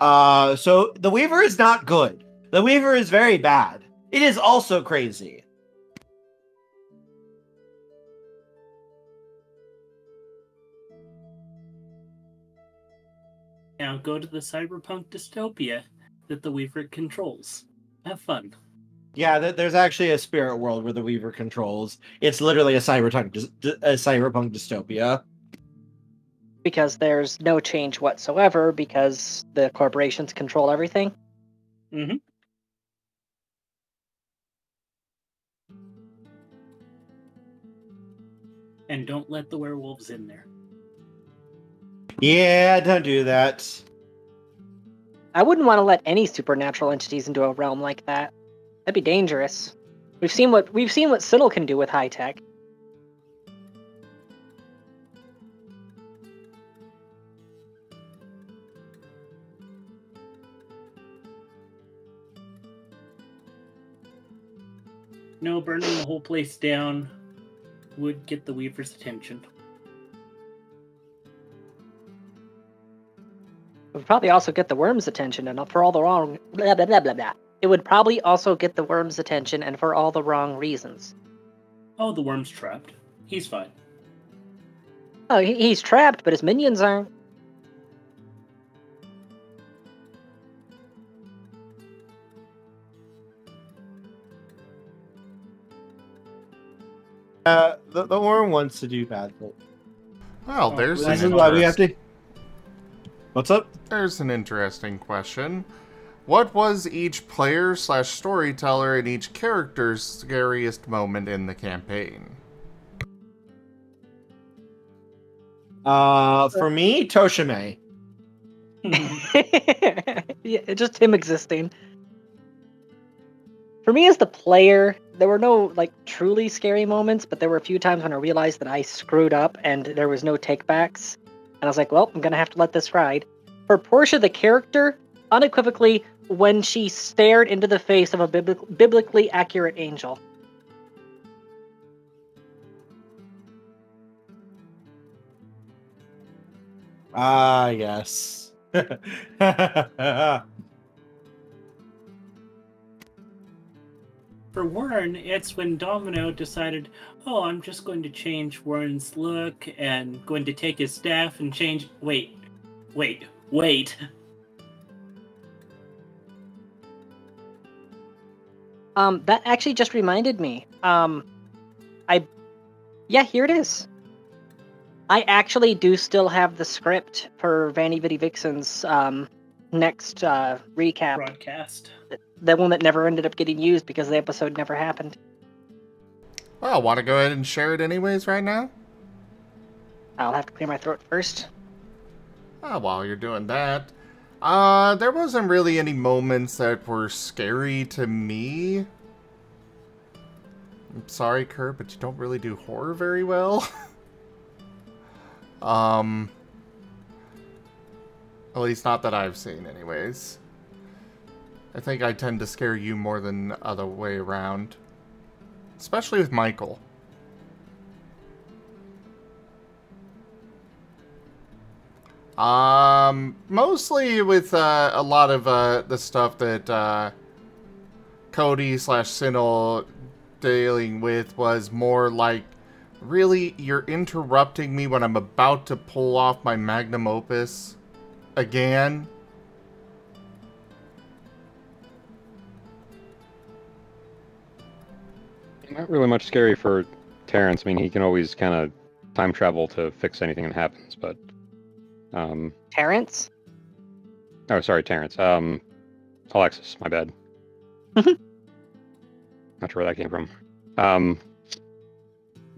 So the Weaver is not good. The Weaver is very bad. It is also crazy. Now go to the cyberpunk dystopia that the Weaver controls. Have fun. Yeah, there's actually a spirit world where the Weaver controls. It's literally a cyberpunk dystopia. Because there's no change whatsoever because the corporations control everything. Mm-hmm. And don't let the werewolves in there. Yeah, don't do that. I wouldn't want to let any supernatural entities into a realm like that. That'd be dangerous. We've seen what Siddle can do with high tech. No, burning the whole place down would get the Weaver's attention. It would probably also get the worm's attention, and for all the wrong blah blah blah blah blah. It would probably also get the worm's attention, and for all the wrong reasons. Oh, the worm's trapped. He's fine. Oh, he's trapped, but his minions aren't. The worm wants to do bad things. Well, there's This is why we have to... What's up? There's an interesting question. What was each player/storyteller and each character's scariest moment in the campaign? For me, Tochemay. Yeah, just him existing. For me as the player, there were no truly scary moments, but there were a few times when I realized that I screwed up and there was no takebacks. And I was like, well, I'm gonna have to let this ride. For Portia, the character, unequivocally, when she stared into the face of a biblically accurate angel. Ah, yes. For Warren, it's when Domino decided, oh, I'm just going to change Warren's look and going to take his staff and change... Wait. That actually just reminded me. Yeah, here it is. I actually do still have the script for Vanny Vitty Vixen's next recap. Broadcast. The one that never ended up getting used because the episode never happened. Well, want to go ahead and share it anyways right now? I'll have to clear my throat first. While you're doing that, there wasn't really any moments that were scary to me. I'm sorry, Kurt, but you don't really do horror very well. At least not that I've seen, anyways. I think I tend to scare you more than the other way around. Especially with Michael. Mostly with a lot of the stuff that Cody/Sinel dealing with was more like, really, you're interrupting me when I'm about to pull off my magnum opus again? Not really much scary for Terrence. I mean, he can always kind of time travel to fix anything that happens, but... Terrence? Oh, sorry, Terrence. Alexis, my bad. Not sure where that came from.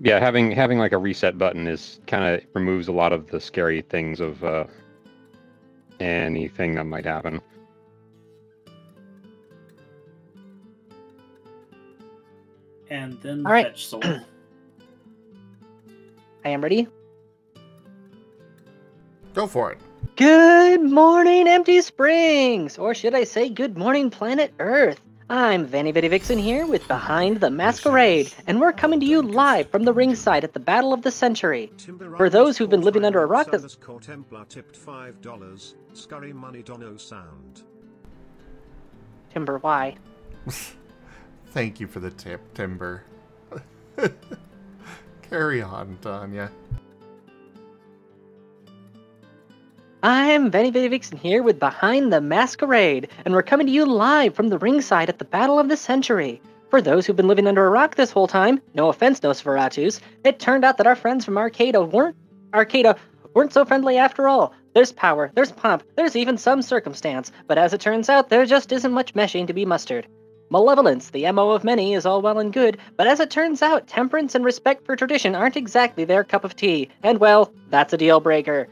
Yeah, having like a reset button is kind of removes a lot of the scary things of anything that might happen. And then All right. fetch soul. I am ready. Go for it. Good morning, Empty Springs! Or should I say, good morning, planet Earth. I'm Vanny Vitty Vixen here with Behind the Masquerade, and we're coming to you live from the ringside at the Battle of the Century. For those who've been living under a rock, tipped $5. Scurry money dono sound. Timber, why? Thank you for the tip, Timber. Carry on, Tanya. I'm Vanny Vitty Vixen here with Behind the Masquerade, and we're coming to you live from the ringside at the Battle of the Century. For those who've been living under a rock this whole time, no offense, Nosferatus, it turned out that our friends from Arcata weren't so friendly after all. There's power, there's pomp, there's even some circumstance, but as it turns out, there just isn't much meshing to be mustered. Malevolence, the MO of many, is all well and good, but as it turns out, temperance and respect for tradition aren't exactly their cup of tea, and well, that's a deal breaker.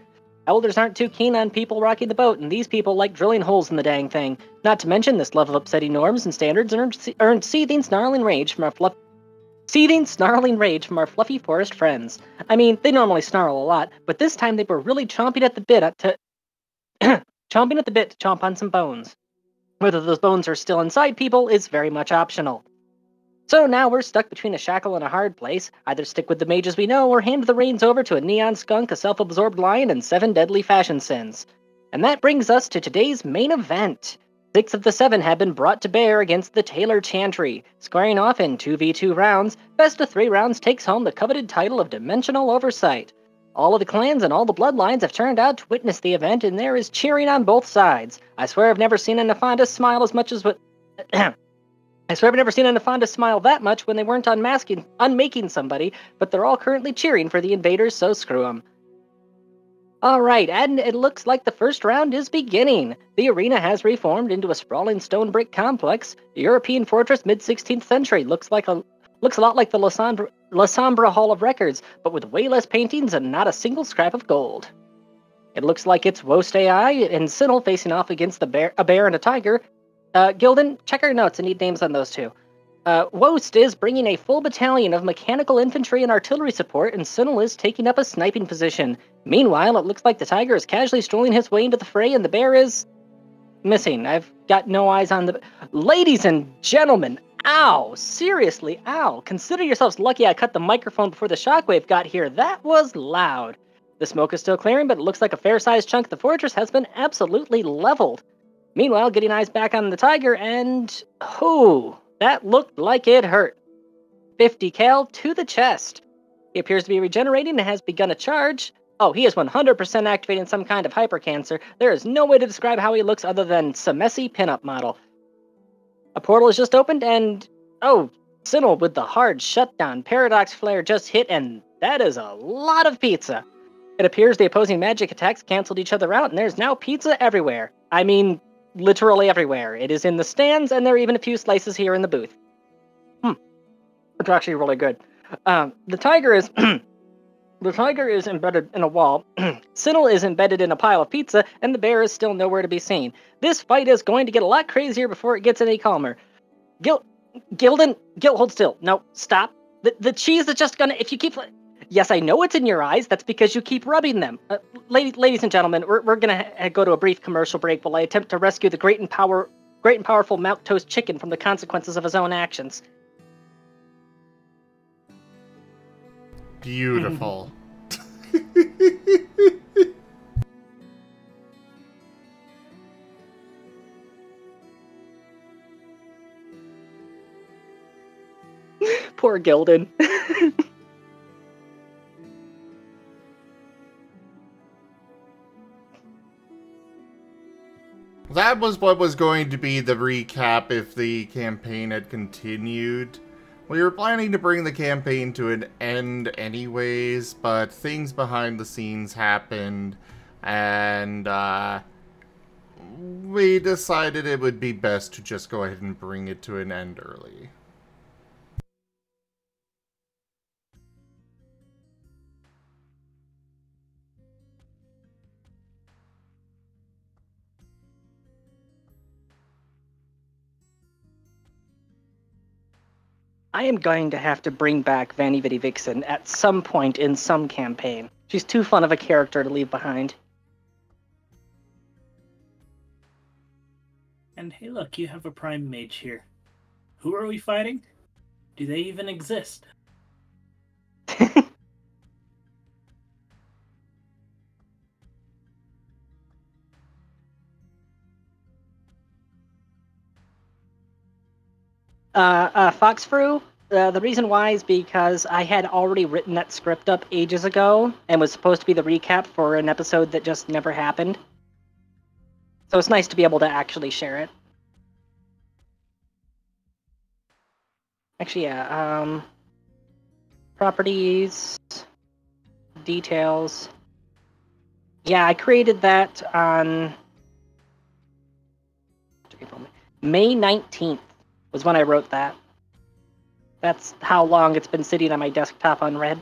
Elders aren't too keen on people rocking the boat, and these people like drilling holes in the dang thing. Not to mention, this level of upsetting norms and standards earned seething, snarling rage from our fluffy forest friends. I mean, they normally snarl a lot, but this time they were really chomping at the bit to chomp on some bones. Whether those bones are still inside people is very much optional. So now we're stuck between a shackle and a hard place. Either stick with the mages we know, or hand the reins over to a neon skunk, a self-absorbed lion, and 7 deadly fashion sins. And that brings us to today's main event. 6 of the 7 have been brought to bear against the Taylor Chantry. Squaring off in 2v2 rounds, best of 3 rounds takes home the coveted title of Dimensional Oversight. All of the clans and all the bloodlines have turned out to witness the event, and there is cheering on both sides. I swear I've never seen a Nefanda smile as much as what... I swear I've never seen a Nefanda smile that much when they weren't unmaking somebody, but they're all currently cheering for the invaders, so screw them. Alright, and it looks like the first round is beginning. The arena has reformed into a sprawling stone brick complex. The European fortress mid-16th century looks a lot like the La Sombra Hall of Records, but with way less paintings and not a single scrap of gold. It looks like it's Wost AI and Sinel facing off against a bear and a tiger. Gildan, check our notes. I need names on those two. Wost is bringing a full battalion of mechanical infantry and artillery support, and Sinel is taking up a sniping position. Meanwhile, it looks like the tiger is casually strolling his way into the fray, and the bear is... missing. I've got no eyes on the... Ladies and gentlemen, ow! Seriously, ow! Consider yourselves lucky I cut the microphone before the shockwave got here. That was loud. The smoke is still clearing, but it looks like a fair-sized chunk of the fortress has been absolutely leveled. Meanwhile, getting eyes back on the tiger, and... oh, that looked like it hurt. 50 cal to the chest. He appears to be regenerating and has begun a charge. Oh, he is 100% activating some kind of hypercancer. There is no way to describe how he looks other than Samesi pinup model. A portal has just opened, and... oh, Sinel with the hard shutdown. Paradox Flare just hit, and that is a lot of pizza. It appears the opposing magic attacks canceled each other out, and there's now pizza everywhere. I mean... literally everywhere. It is in the stands, and there are even a few slices here in the booth. It's actually really good. The tiger is embedded in a wall. Sinel is embedded in a pile of pizza, and the bear is still nowhere to be seen. This fight is going to get a lot crazier before it gets any calmer. Gildan, hold still. No, stop. The cheese is just gonna... if you keep... yes, I know it's in your eyes. That's because you keep rubbing them. Ladies and gentlemen, we're going to go to a brief commercial break while I attempt to rescue the great and powerful milquetoast chicken from the consequences of his own actions. Beautiful. Poor Gildan. That was what was going to be the recap if the campaign had continued. We were planning to bring the campaign to an end anyways, but things behind the scenes happened, and we decided it would be best to just go ahead and bring it to an end early. I am going to have to bring back Vanny Vitty Vixen at some point in some campaign. She's too fun of a character to leave behind. And hey look, you have a Prime Mage here. Who are we fighting? Do they even exist? Foxfru, the reason why is because I had already written that script up ages ago and was supposed to be the recap for an episode that just never happened. So it's nice to be able to actually share it. Actually, yeah, properties, details. Yeah, I created that on May 19th was when I wrote that. That's how long it's been sitting on my desktop unread.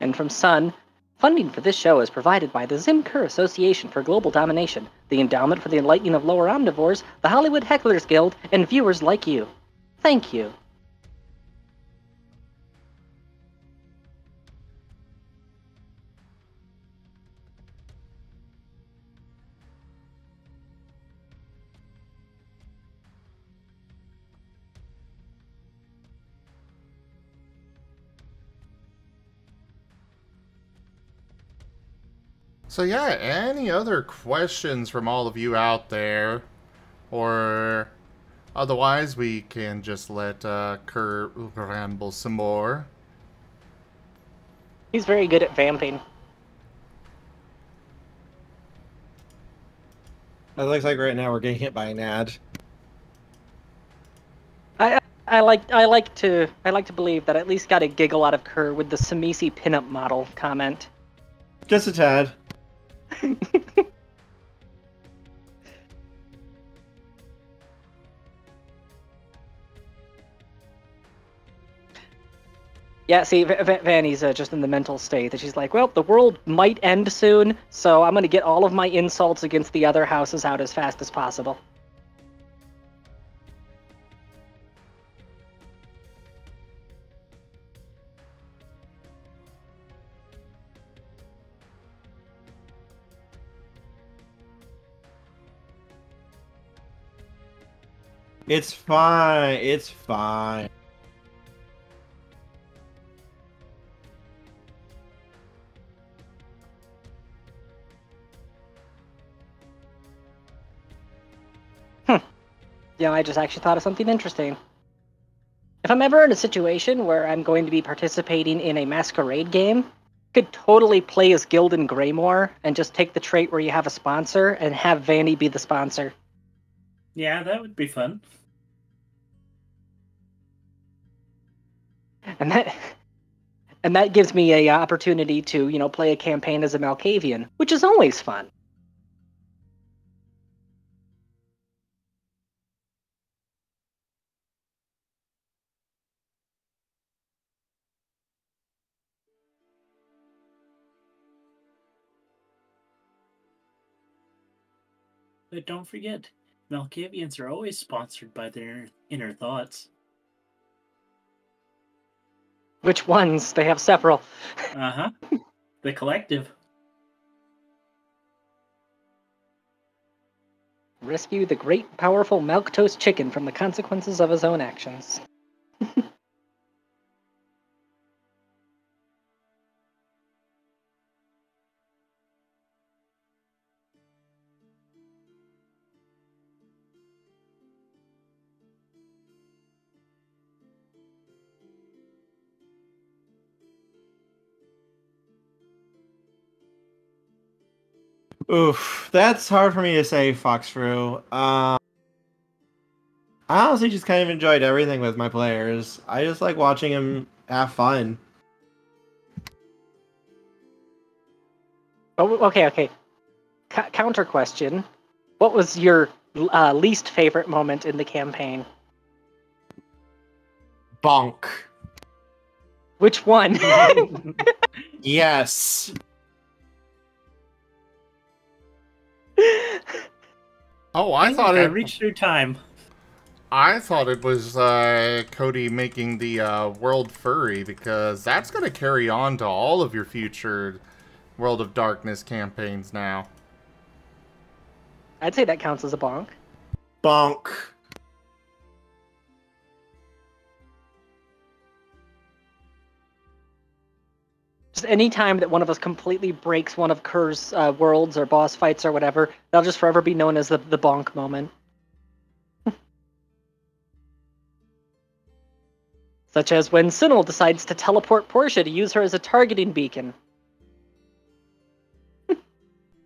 And from Sun, funding for this show is provided by the Zimker Association for Global Domination, the Endowment for the Enlightening of Lower Omnivores, the Hollywood Hecklers Guild, and viewers like you. Thank you. So yeah, any other questions from all of you out there? Or otherwise we can just let Kurt ramble some more. He's very good at vamping. It looks like right now we're getting hit by an ad. I like to believe that I at least got a giggle out of Kerr with the Samisi pinup model comment. Just a tad. Yeah, see, Vanny's just in the mental state that she's like, well, the world might end soon, so I'm going to get all of my insults against the other houses out as fast as possible. It's fine. It's fine. Yeah, I just actually thought of something interesting. If I'm ever in a situation where I'm going to be participating in a masquerade game, I could totally play as Gildan Greymore and just take the trait where you have a sponsor and have Vanny be the sponsor. Yeah, that would be fun. And that gives me a opportunity to, you know, play a campaign as a Malkavian, which is always fun. But don't forget, Malkavians are always sponsored by their inner thoughts. Which ones? They have several. Uh-huh. The collective. Rescue the great, powerful milquetoast chicken from the consequences of his own actions. Oof, that's hard for me to say, Foxfrew. I honestly just kind of enjoyed everything with my players. I just like watching them have fun. Oh, okay. Counter question. What was your least favorite moment in the campaign? Bonk. Which one? Yes. Oh, I thought I it. reached through time. I thought it was Cody making the World Furry, because that's going to carry on to all of your future World of Darkness campaigns now. I'd say that counts as a bonk. Bonk. Just any time that one of us completely breaks one of Kerr's worlds or boss fights or whatever, that'll just forever be known as the bonk moment. Such as when Sinel decides to teleport Portia to use her as a targeting beacon.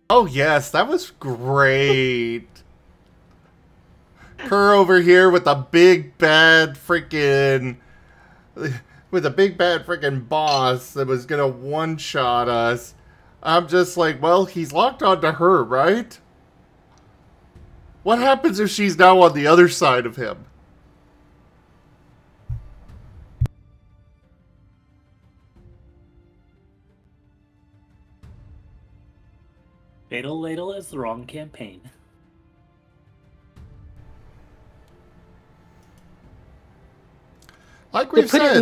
Oh yes, that was great. Kerr over here with a big bad freaking boss that was gonna one-shot us. I'm just like, well, he's locked onto her, right? What happens if she's now on the other side of him? Fatal Ladle is the wrong campaign. Like we said, to put it in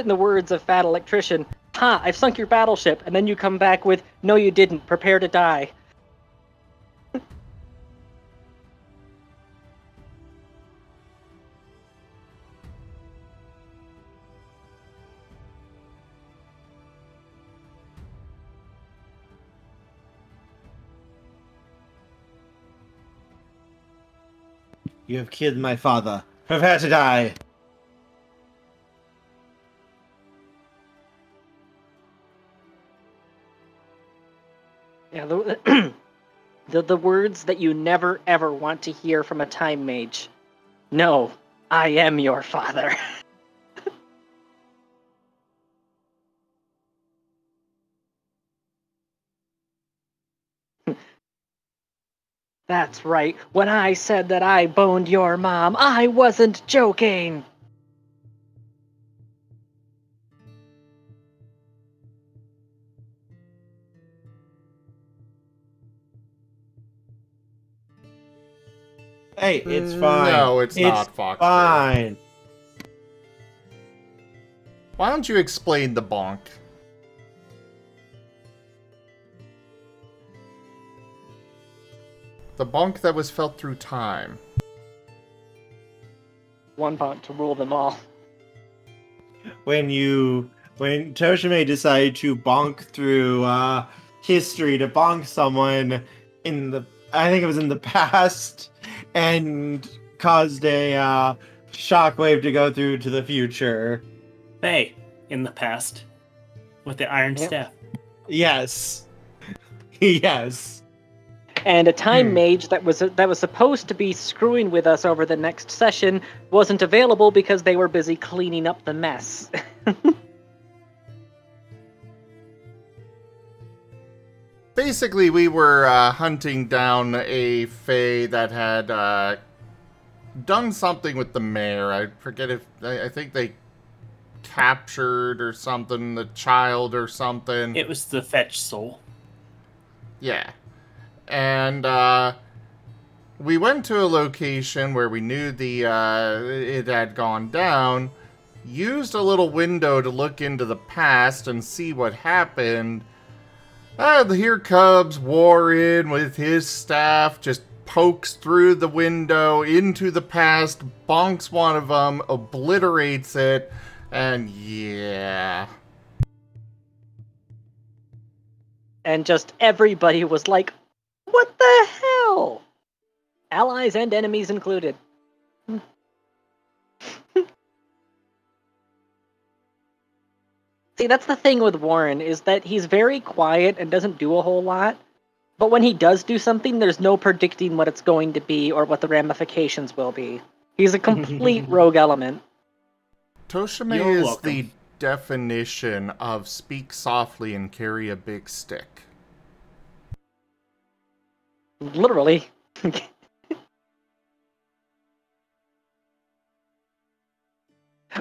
the words of Fat Electrician, ha, I've sunk your battleship, and then you come back with, no you didn't, prepare to die. You have killed my father. Prepare to die. Yeah, the words that you never ever want to hear from a time mage. No, I am your father. That's right. When I said that I boned your mom, I wasn't joking. Hey, it's fine. No, it's not, Fox. Fine. Why don't you explain the bonk? The bonk that was felt through time. One bonk to rule them all. When Tochemay decided to bonk through history to bonk someone I think it was in the past, and caused a shockwave to go through to the future. Hey, in the past, with the Iron Staff. Yes. Yes. And a time mage that was supposed to be screwing with us over the next session wasn't available because they were busy cleaning up the mess. Basically, we were hunting down a fae that had done something with the mayor. I forget if... I think they captured or something, the child or something. It was the fetch soul. Yeah. And we went to a location where we knew it had gone down, used a little window to look into the past and see what happened. Here comes Warren with his staff, just pokes through the window into the past, bonks one of them, obliterates it, and yeah. And just everybody was like, what the hell? Allies and enemies included. See, that's the thing with Warren, is that he's very quiet and doesn't do a whole lot. But when he does do something, there's no predicting what it's going to be or what the ramifications will be. He's a complete rogue element. Tochemay is the definition of speak softly and carry a big stick. Literally.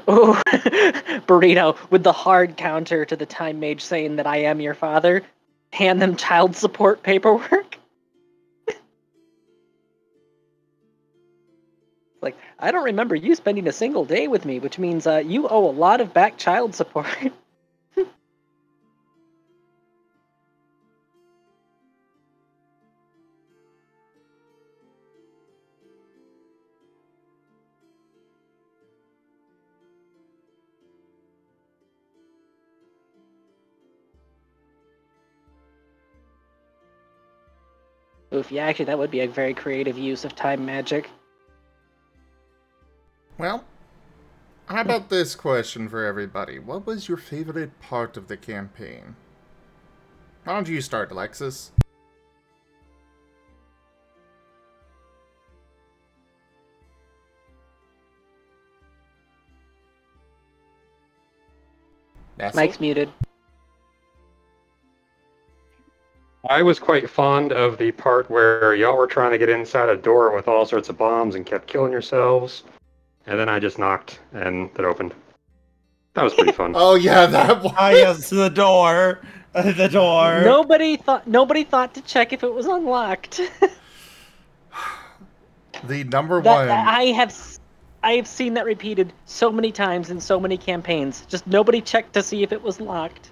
Oh, Burrito, with the hard counter to the time mage saying that I am your father, hand them child support paperwork. Like, I don't remember you spending a single day with me, which means you owe a lot of back child support. Oof, yeah, actually, that would be a very creative use of time magic. Well, how about this question for everybody? What was your favorite part of the campaign? Why don't you start, Alexis? Nesil? Mike's muted. I was quite fond of the part where y'all were trying to get inside a door with all sorts of bombs and kept killing yourselves. And then I just knocked and it opened. That was pretty fun. Oh yeah, that one. Ah, yes, the door. The door. Nobody thought to check if it was unlocked. The number one. I have seen that repeated so many times in so many campaigns. Just nobody checked to see if it was locked.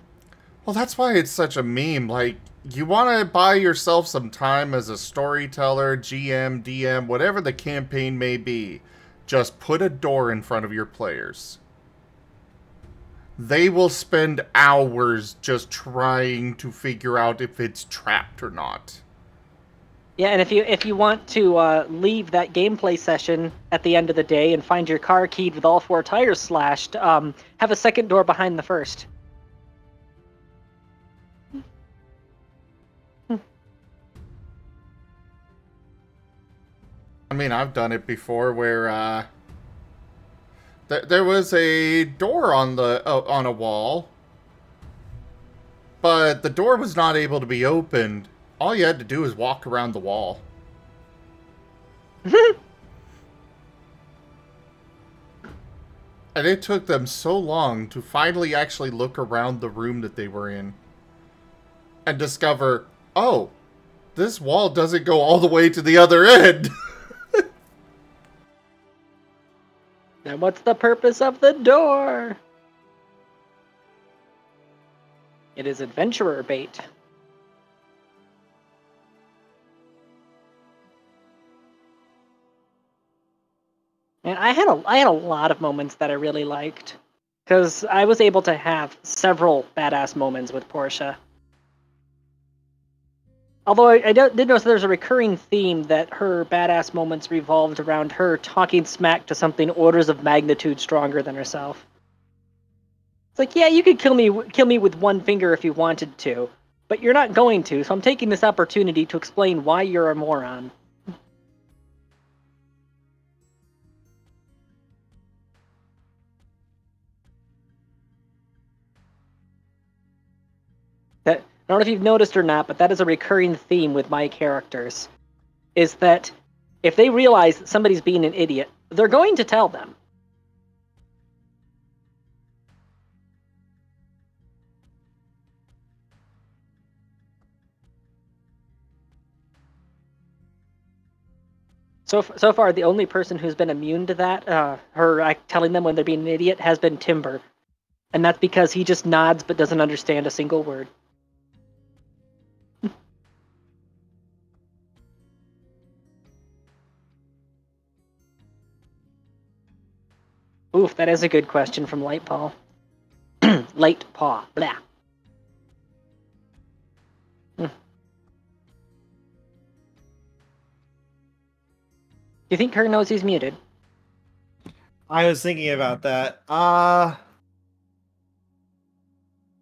Well, that's why it's such a meme. Like, you want to buy yourself some time as a storyteller, GM, DM, whatever the campaign may be. Just put a door in front of your players. They will spend hours just trying to figure out if it's trapped or not. Yeah, and if you want to leave that gameplay session at the end of the day and find your car keyed with all 4 tires slashed, have a second door behind the first. I mean, I've done it before where there was a door on the on a wall, but the door was not able to be opened. All you had to do was walk around the wall. And it took them so long to finally actually look around the room that they were in and discover, oh, this wall doesn't go all the way to the other end. And what's the purpose of the door? It is adventurer bait. And I had a lot of moments that I really liked, because I was able to have several badass moments with Portia. Although I did notice there's a recurring theme that her badass moments revolved around her talking smack to something orders of magnitude stronger than herself. It's like, yeah, you could kill me with one finger if you wanted to, but you're not going to, so I'm taking this opportunity to explain why you're a moron. I don't know if you've noticed or not, but that is a recurring theme with my characters, is that if they realize that somebody's being an idiot, they're going to tell them. So far, the only person who's been immune to that, her telling them when they're being an idiot, has been Timber. And that's because he just nods but doesn't understand a single word. Oof, that is a good question from Lightpaw. Lightpaw, blah. Do you think Kurt knows he's muted? I was thinking about that.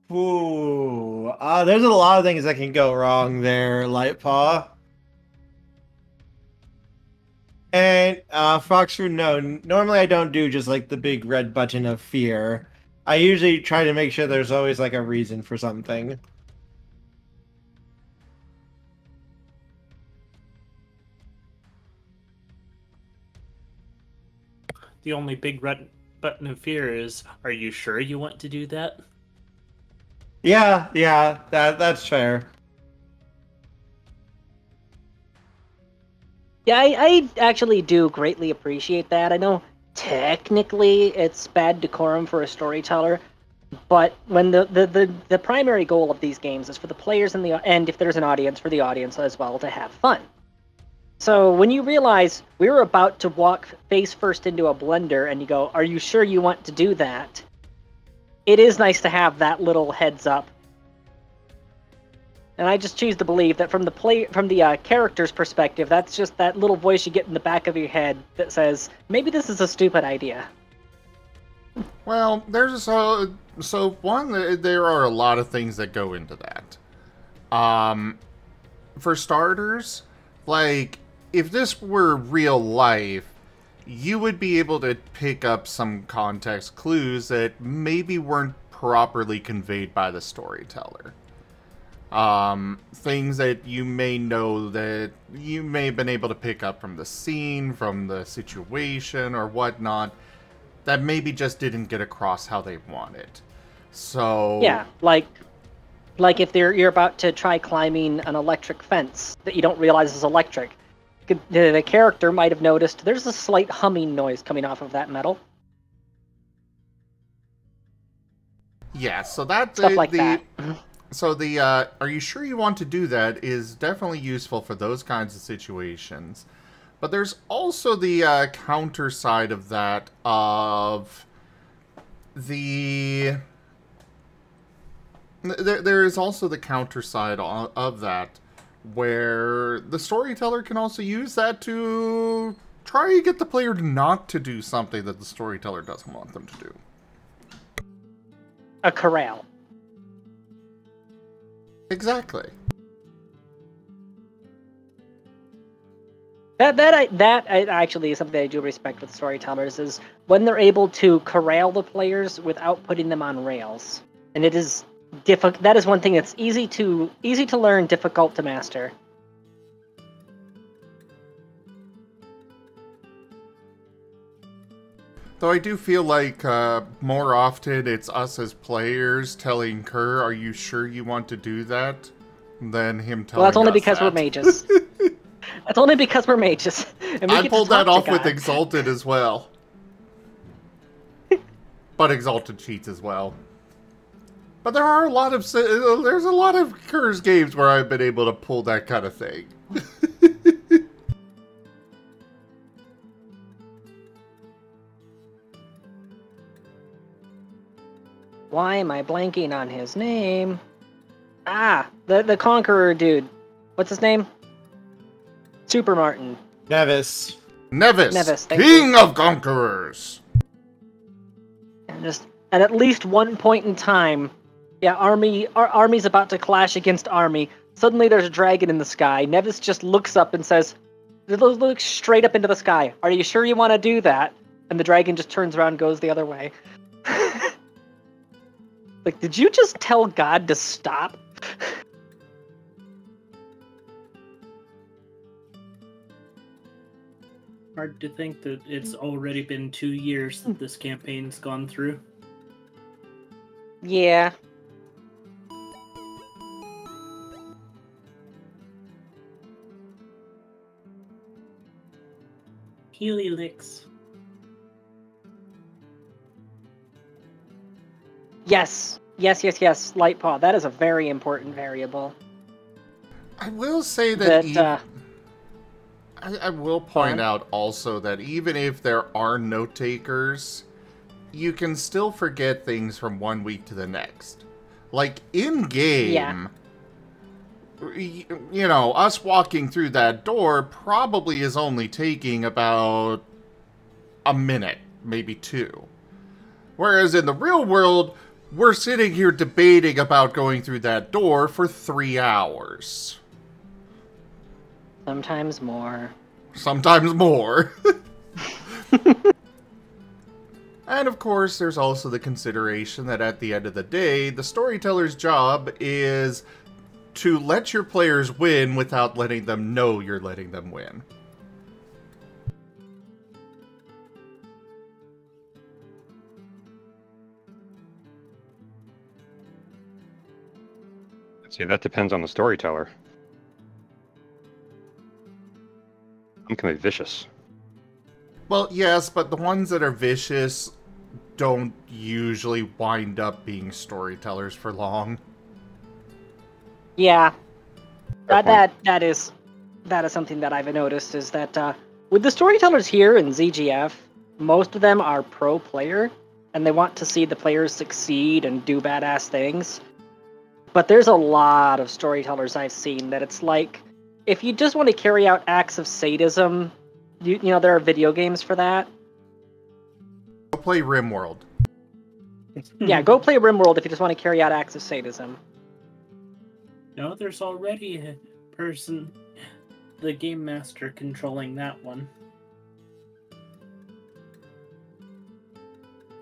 Ooh, there's a lot of things that can go wrong there, Lightpaw. And Foxfruit, no. Normally I don't do just like the big red button of fear. I usually try to make sure there's always like a reason for something. The only big red button of fear is, are you sure you want to do that? Yeah, that's fair. Yeah, I actually do greatly appreciate that. I know technically it's bad decorum for a storyteller, but when the primary goal of these games is for the players and if there's an audience, for the audience as well to have fun. So when you realize we were about to walk face first into a blender and you go, are you sure you want to do that? It is nice to have that little heads up. And I just choose to believe that from the character's perspective, that's just that little voice you get in the back of your head that says, maybe this is a stupid idea. Well, there's there are a lot of things that go into that. For starters, like, if this were real life, you would be able to pick up some context clues that maybe weren't properly conveyed by the storyteller. Things that you may know that you may have been able to pick up from the scene, from the situation, or whatnot, that maybe just didn't get across how they wanted. So yeah, like if you're about to try climbing an electric fence that you don't realize is electric, the character might have noticed there's a slight humming noise coming off of that metal. Yeah, so that's Stuff like that. So the are you sure you want to do that is definitely useful for those kinds of situations. But there's also the counter side of that, of the... There is also the counter side of that, where the storyteller can also use that to try to get the player not to do something that the storyteller doesn't want them to do. A corral. Exactly. That actually is something I do respect with storytellers, is when they're able to corral the players without putting them on rails. And it is difficult. That is one thing that's easy to learn, difficult to master. Though I do feel like more often it's us as players telling Kerr, "Are you sure you want to do that?" than him telling us. Well, that's only because we're mages. That's only because we're mages. And I pulled that off with Exalted as well. But Exalted cheats as well. But there are there's a lot of Kerr's games where I've been able to pull that kind of thing. Why am I blanking on his name? Ah, the Conqueror dude. What's his name? Super Marten. Nevis, King of Conquerors. And just at least one point in time, yeah, army's about to clash against army. Suddenly there's a dragon in the sky. Nevis just looks up and says, looks straight up into the sky. Are you sure you want to do that? And the dragon just turns around and goes the other way. Like, did you just tell God to stop? Hard to think that it's already been 2 years that this campaign's gone through. Yeah. Healy licks. Yes. Lightpaw. That is a very important variable. I will say that I will point out also that even if there are note takers, you can still forget things from one week to the next. Like, in game, you know, us walking through that door probably is only taking about a minute, maybe 2. Whereas in the real world, we're sitting here debating about going through that door for 3 hours. Sometimes more. Sometimes more. And of course, there's also the consideration that at the end of the day, the storyteller's job is to let your players win without letting them know you're letting them win. See, that depends on the storyteller. Some can be vicious. Well, yes, but the ones that are vicious don't usually wind up being storytellers for long. Yeah, Fair that is something that I've noticed, is that with the storytellers here in ZGF, most of them are pro player, and they want to see the players succeed and do badass things. But there's a lot of storytellers I've seen that it's like, if you just want to carry out acts of sadism, you know, there are video games for that. Go play RimWorld. Yeah, go play RimWorld if you just want to carry out acts of sadism. No, there's already a person, the game master, controlling that one.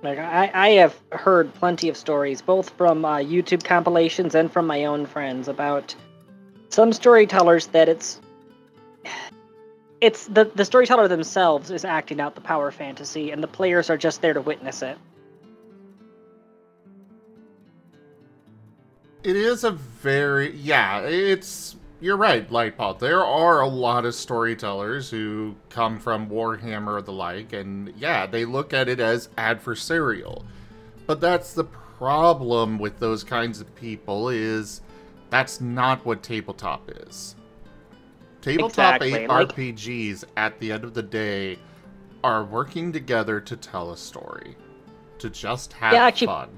Like, I have heard plenty of stories, both from YouTube compilations and from my own friends, about some storytellers that it's the storyteller themselves is acting out the power fantasy, and the players are just there to witness it. It is a very... yeah, it's... you're right, Lightpaw. There are a lot of storytellers who come from Warhammer or the like, and yeah, they look at it as adversarial. But that's the problem with those kinds of people, is that's not what tabletop is. Tabletop Exactly, RPGs, at the end of the day, are working together to tell a story. To just have fun.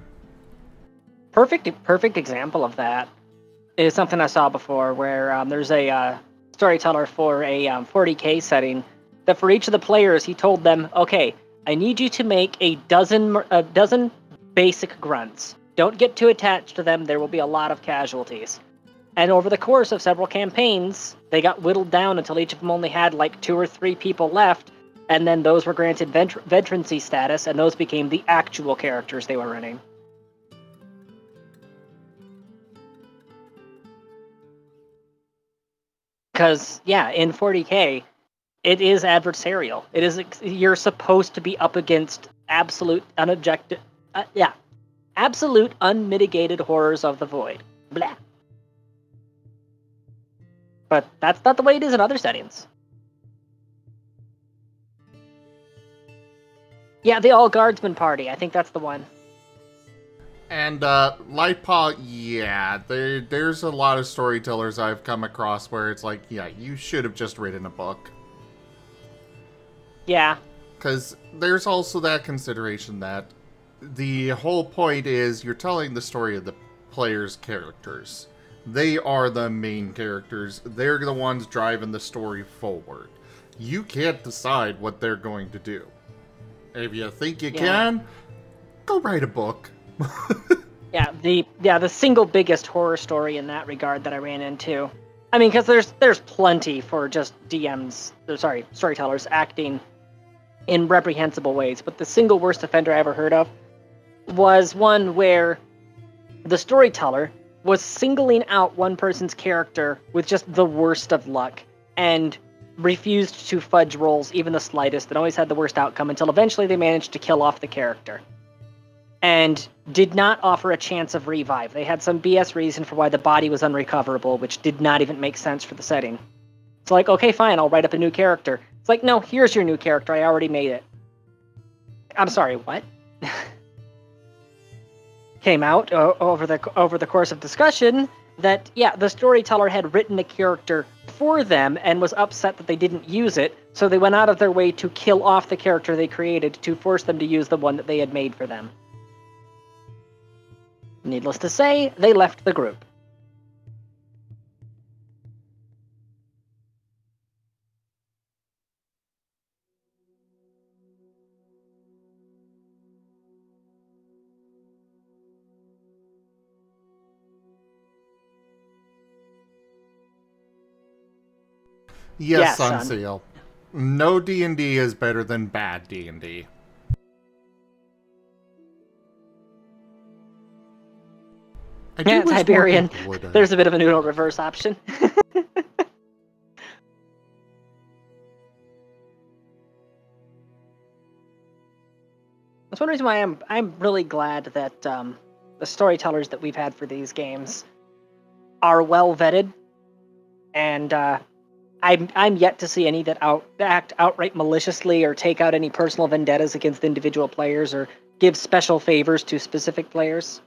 Perfect example of that is something I saw before, where there's a storyteller for a 40k setting that for each of the players he told them, okay, I need you to make a dozen basic grunts. Don't get too attached to them, there will be a lot of casualties. And over the course of several campaigns, they got whittled down until each of them only had like 2 or 3 people left, and then those were granted veterancy status, and those became the actual characters they were running. Because, yeah, in 40k, it is adversarial. It is, you're supposed to be up against absolute unmitigated horrors of the void. Blah. But that's not the way it is in other settings. Yeah, the All Guardsman Party. I think that's the one. And, Lightpaw, yeah, there's a lot of storytellers I've come across where it's like, yeah, you should have just written a book. Yeah. Because there's also that consideration that the whole point is you're telling the story of the players' characters. They are the main characters. They're the ones driving the story forward. You can't decide what they're going to do. If you think you can, go write a book. The single biggest horror story in that regard that I ran into. I mean, because there's plenty for just storytellers acting in reprehensible ways, but the single worst offender I ever heard of was one where the storyteller was singling out one person's character with just the worst of luck and refused to fudge rolls even the slightest, and always had the worst outcome until eventually they managed to kill off the character. And did not offer a chance of revive. They had some BS reason for why the body was unrecoverable, which did not even make sense for the setting. It's like, okay, fine, I'll write up a new character. It's like, no, here's your new character, I already made it. I'm sorry, what? Came out over the course of discussion that, yeah, the storyteller had written a character for them and was upset that they didn't use it, so they went out of their way to kill off the character they created to force them to use the one that they had made for them. Needless to say, they left the group. Yes, Yeah, Sunseal. No D&D is better than bad D&D. Yeah, Tiberian. There's a bit of a noodle reverse option. That's one reason why I'm really glad that the storytellers that we've had for these games are well vetted, and I'm yet to see any that act outright maliciously or take out any personal vendettas against individual players or give special favors to specific players.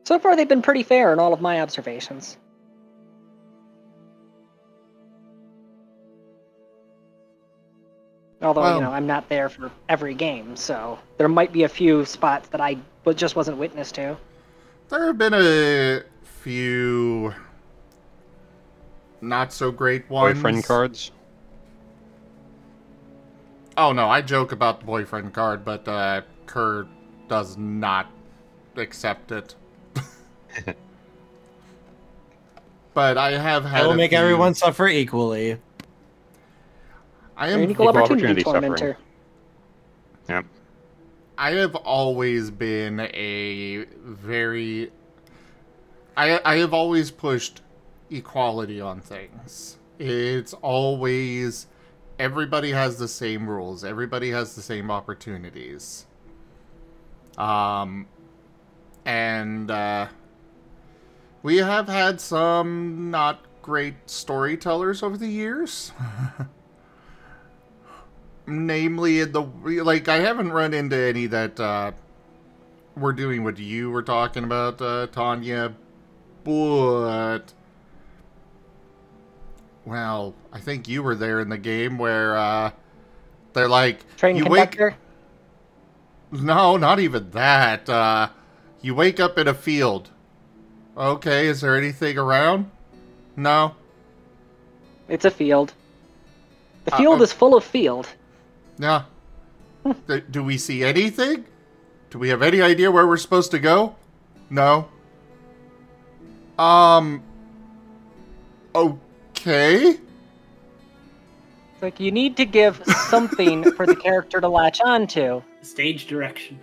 So far, they've been pretty fair in all of my observations. Although, I'm not there for every game, so there might be a few spots that I just wasn't witness to. There have been a few not so great ones. Boyfriend cards? Oh no, I joke about the boyfriend card, but Kerr does not accept it. But I have had. I will make everyone suffer equally. I am equal opportunity tormentor. Yep. I have always been a very. I have always pushed equality on things. It's always everybody has the same rules. Everybody has the same opportunities. We have had some not great storytellers over the years. Namely, I haven't run into any that were doing what you were talking about, Tanya, but well, I think you were there in the game where they're like, train conductor? No, not even that. You wake up in a field. Okay, is there anything around? No. It's a field. The field is full of field. Yeah. Do we see anything? Do we have any idea where we're supposed to go? No. Okay. Like, you need to give something for the character to latch on to. Stage direction.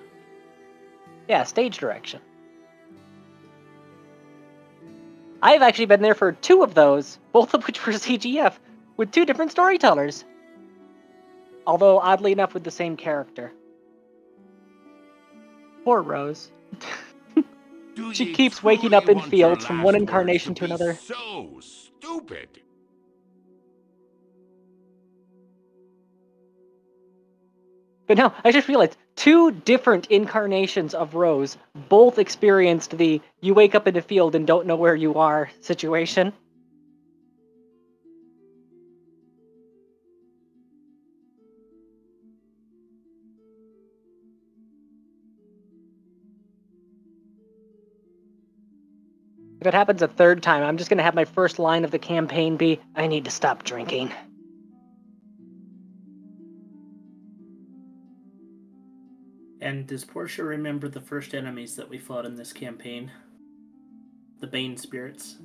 Yeah, stage direction. I've actually been there for 2 of those, both of which were CGF, with 2 different storytellers. Although, oddly enough, with the same character. Poor Rose. She keeps waking up in fields from one incarnation to another. So stupid. But no, I just realized 2 different incarnations of Rose both experienced the you wake up in a field and don't know where you are situation. If it happens a 3rd time, I'm just going to have my first line of the campaign be, I need to stop drinking. And does Portia remember the first enemies that we fought in this campaign? The Bane Spirits.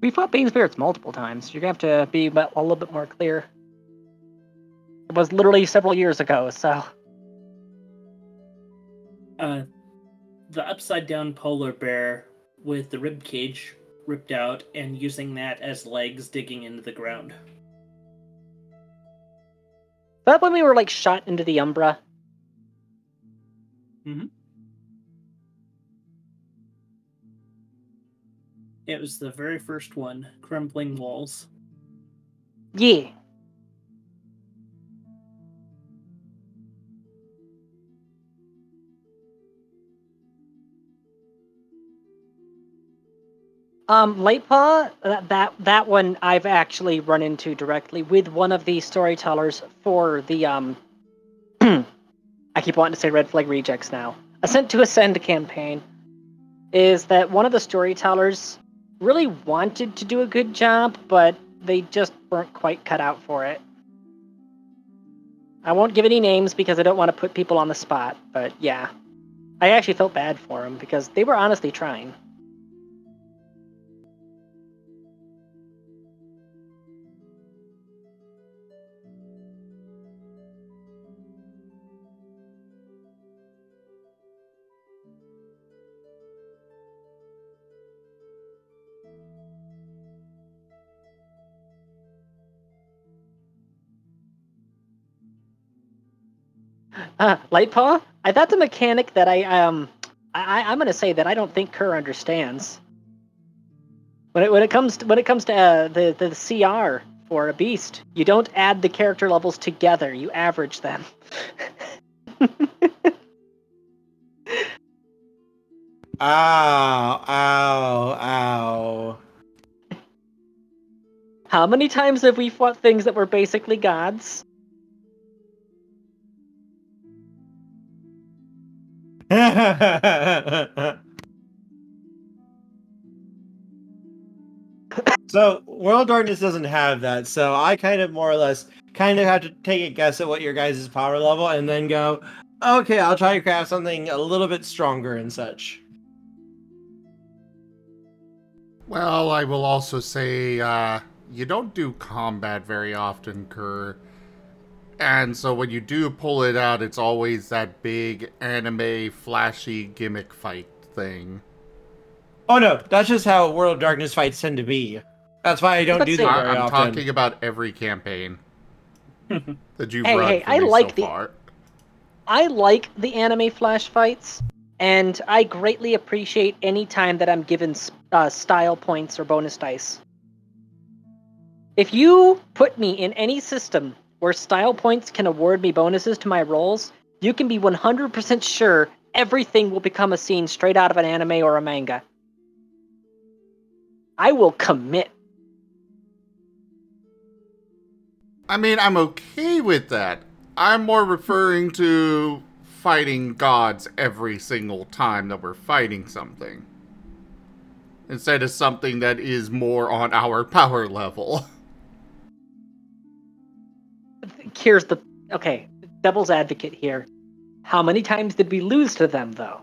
We fought Bane Spirits multiple times. You're going to have to be a little bit more clear. It was literally several years ago, so... The upside-down polar bear with the rib cage ripped out and using that as legs digging into the ground. That when we were, shot into the Umbra? Mm-hmm. It was the very first one, Crumbling Walls. Yeah. Lightpaw, that one I've actually run into directly with one of the storytellers for the, I keep wanting to say Red Flag Rejects now. Ascent to Ascend campaign. Is that one of the storytellers really wanted to do a good job, but they just weren't quite cut out for it. I won't give any names because I don't want to put people on the spot, but yeah. I actually felt bad for them because they were honestly trying. Lightpaw? That's a mechanic that I'm gonna say that I don't think Kerr understands. When it comes to the CR for a beast, you don't add the character levels together; you average them. Ow! Ow! Ow! How many times have we fought things that were basically gods? So, World of Darkness doesn't have that, so I kind of more or less have to take a guess at what your guys' power level and then go, okay, I'll try to craft something a little bit stronger and such. Well, I will also say, you don't do combat very often, Kerr. And so when you do pull it out, it's always that big anime flashy gimmick fight thing. Oh no, that's just how World of Darkness fights tend to be. That's why I don't do them very I'm often. talking about every campaign that you've run for I me like so far. I like the anime flash fights, and I greatly appreciate any time that I'm given style points or bonus dice. If you put me in any system where style points can award me bonuses to my rolls, you can be 100% sure everything will become a scene straight out of an anime or a manga. I will commit. I mean, I'm okay with that. I'm more referring to fighting gods every single time that we're fighting something. Instead of something that is more on our power level. Here's the... Okay, devil's advocate here. How many times did we lose to them, though?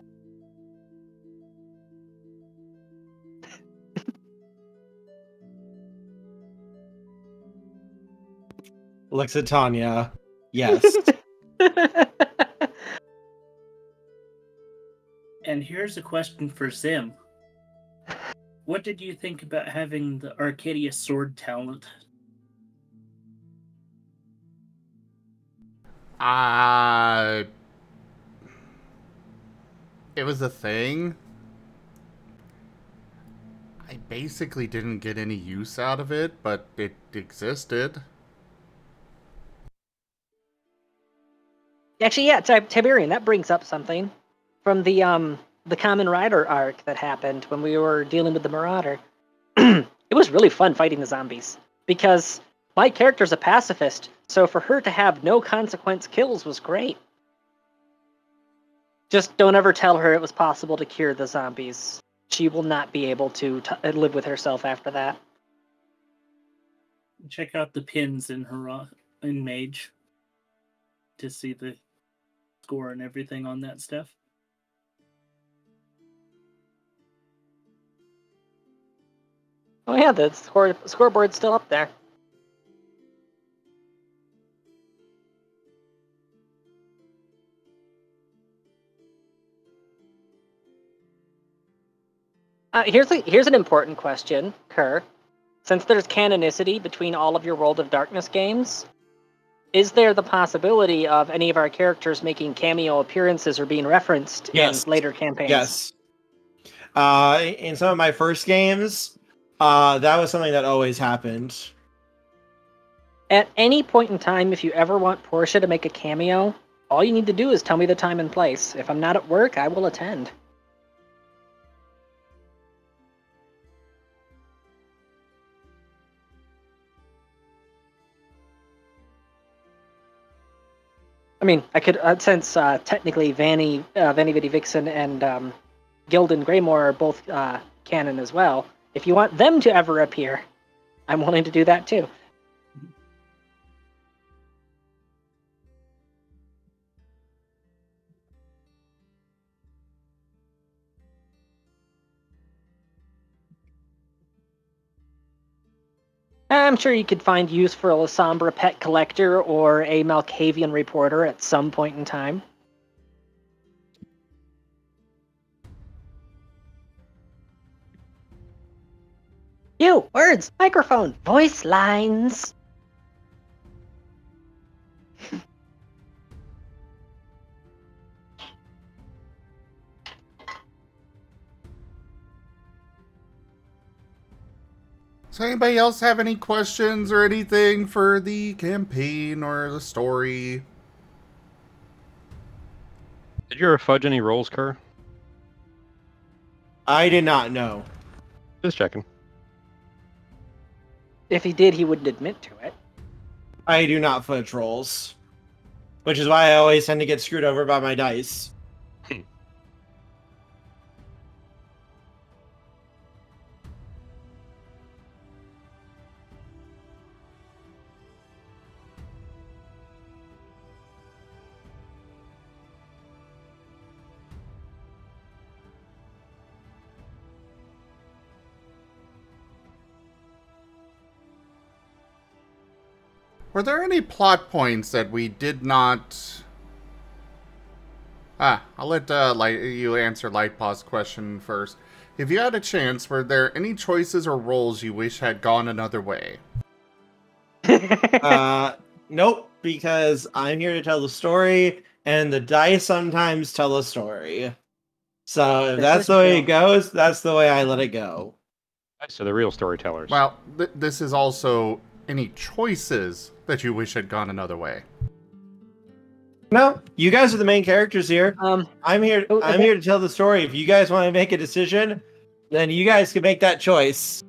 Alexa, Tanya, yes. And here's a question for Zim. What did you think about having the Arcadia sword talent? It was a thing. I basically didn't get any use out of it, but it existed. Actually, yeah, Tiberian, that brings up something from the Common Rider arc that happened when we were dealing with the Marauder. It was really fun fighting the zombies, because my character's a pacifist, so for her to have no consequence kills was great. Just don't ever tell her it was possible to cure the zombies. She will not be able to live with herself after that. Check out the pins in Mage to see the score and everything on that stuff. Oh yeah, the scoreboard's still up there. Here's an important question, Kerr. Since there's canonicity between all of your World of Darkness games, is there the possibility of any of our characters making cameo appearances or being referenced in later campaigns? Yes. In some of my first games, that was something that always happened. At any point in time, if you ever want Portia to make a cameo, all you need to do is tell me the time and place. If I'm not at work, I will attend. I mean, I could, since technically Vanny Vidi Vixen and Gildan Greymore are both canon as well, if you want them to ever appear, I'm willing to do that too. I'm sure you could find use for a Lasombra pet collector or a Malkavian reporter at some point in time. You! Words! Microphone! Voice lines! So anybody else have any questions or anything for the campaign or the story? Did you ever fudge any rolls, Kerr? I did not know. Just checking. If he did, he wouldn't admit to it. I do not fudge rolls. Which is why I always tend to get screwed over by my dice. Were there any plot points that we did not... I'll let you answer Lightpaw's question first. If you had a chance, were there any choices or roles you wish had gone another way? Nope, because I'm here to tell the story, and the dice sometimes tell a story. So if that's the way it goes, that's the way I let it go. So the real storytellers. Well, this is also any choices that you wish had gone another way. No, you guys are the main characters here. I'm here to tell the story. If you guys want to make a decision, then you guys can make that choice.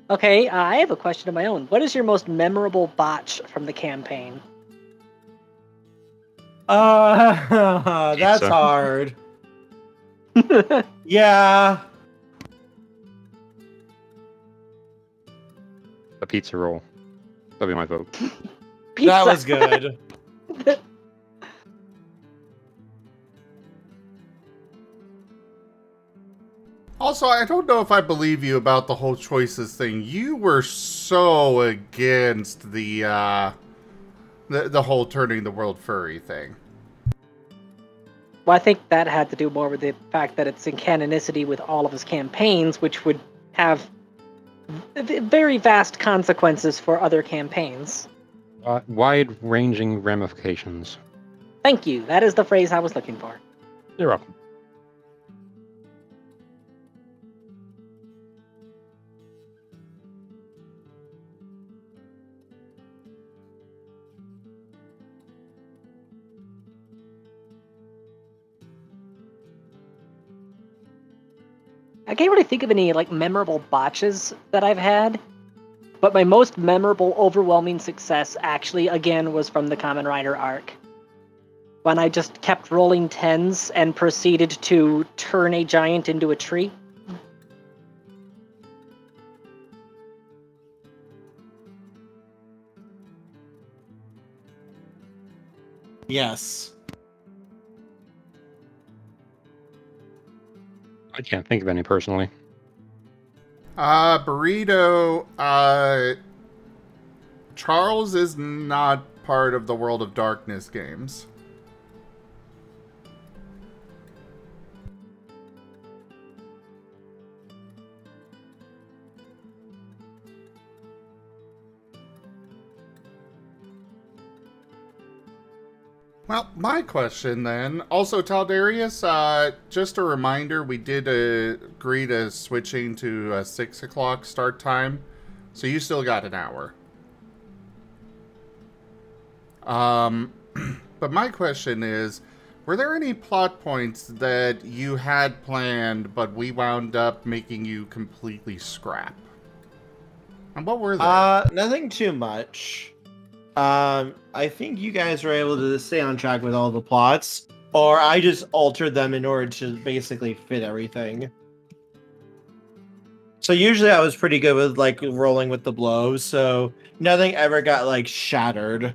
Okay, I have a question of my own. What is your most memorable botch from the campaign? That's hard. Yeah. A pizza roll. That'll be my vote. Pizza. That was good. Also, I don't know if I believe you about the whole choices thing. You were so against the whole turning the world furry thing. Well, I think that had to do more with the fact that it's in canonicity with all of his campaigns, which would have very vast consequences for other campaigns. Wide-ranging ramifications. Thank you. That is the phrase I was looking for. You're welcome. I can't really think of any memorable botches that I've had, but my most memorable, overwhelming success actually, again, was from the Common Rider arc. When I just kept rolling 10s and proceeded to turn a giant into a tree. Yes. I can't think of any personally. Burrito, Charles is not part of the World of Darkness games. Well, my question then. Also, Taldarius, just a reminder, we did agree to switching to a 6 o'clock start time, so you still got an hour. But my question is, were there any plot points that you had planned, but we wound up making you completely scrap? And what were they? Nothing too much. I think you guys were able to stay on track with all the plots, or I just altered them in order to basically fit everything. So usually I was pretty good with rolling with the blows, so nothing ever got shattered.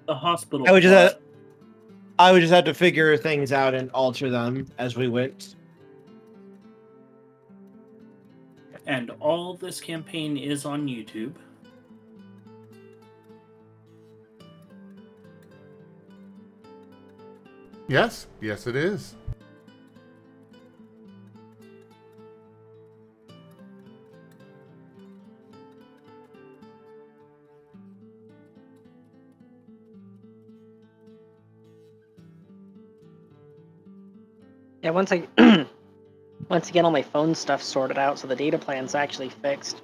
The hospital. I would just have to figure things out and alter them as we went. And all this campaign is on YouTube. Yes, yes it is. Yeah, once again, all my phone stuff sorted out, so the data plan's actually fixed.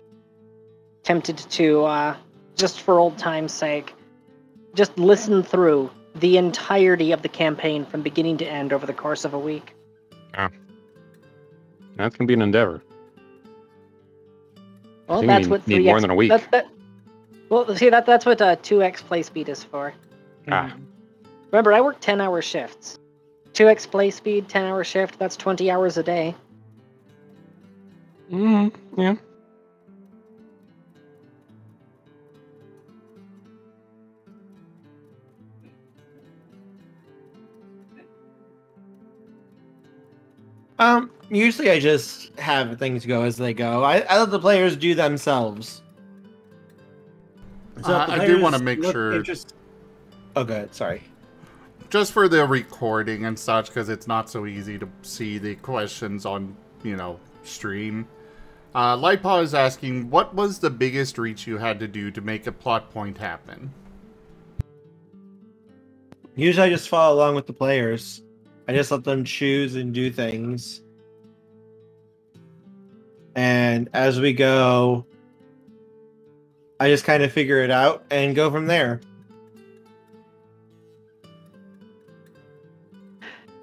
tempted to, just for old time's sake, just listen through the entirety of the campaign from beginning to end over the course of a week. Yeah. That's going to be an endeavor. Well, that's what need more than a week. Well, see, that's what 2x play speed is for. Remember, I work 10-hour shifts. 2x play speed, 10-hour shift, that's 20 hours a day. Yeah. Usually I just have things go as they go. I let the players do themselves. So I do want to make sure... Oh, good. Sorry. Just for the recording and such, because it's not so easy to see the questions on, stream. Lightpaw is asking, what was the biggest reach you had to do to make a plot point happen? Usually I just follow along with the players. I just let them choose and do things. And as we go, I just kind of figure it out and go from there.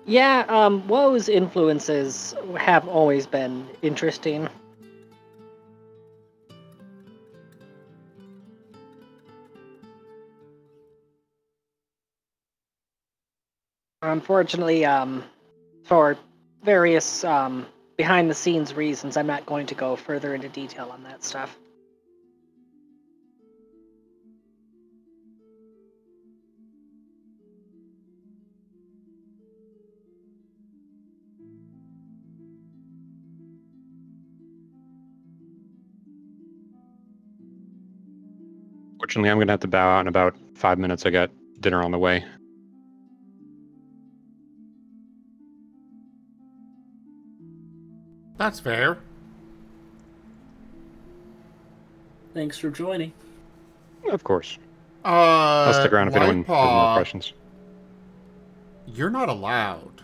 Yeah, WoW's influences have always been interesting. Unfortunately, for various behind-the-scenes reasons, I'm not going to go further into detail on that stuff. Fortunately, I'm going to have to bow out in about 5 minutes. I got dinner on the way. That's fair. Thanks for joining. Of course. I'll stick around if anyone has more questions. You're not allowed.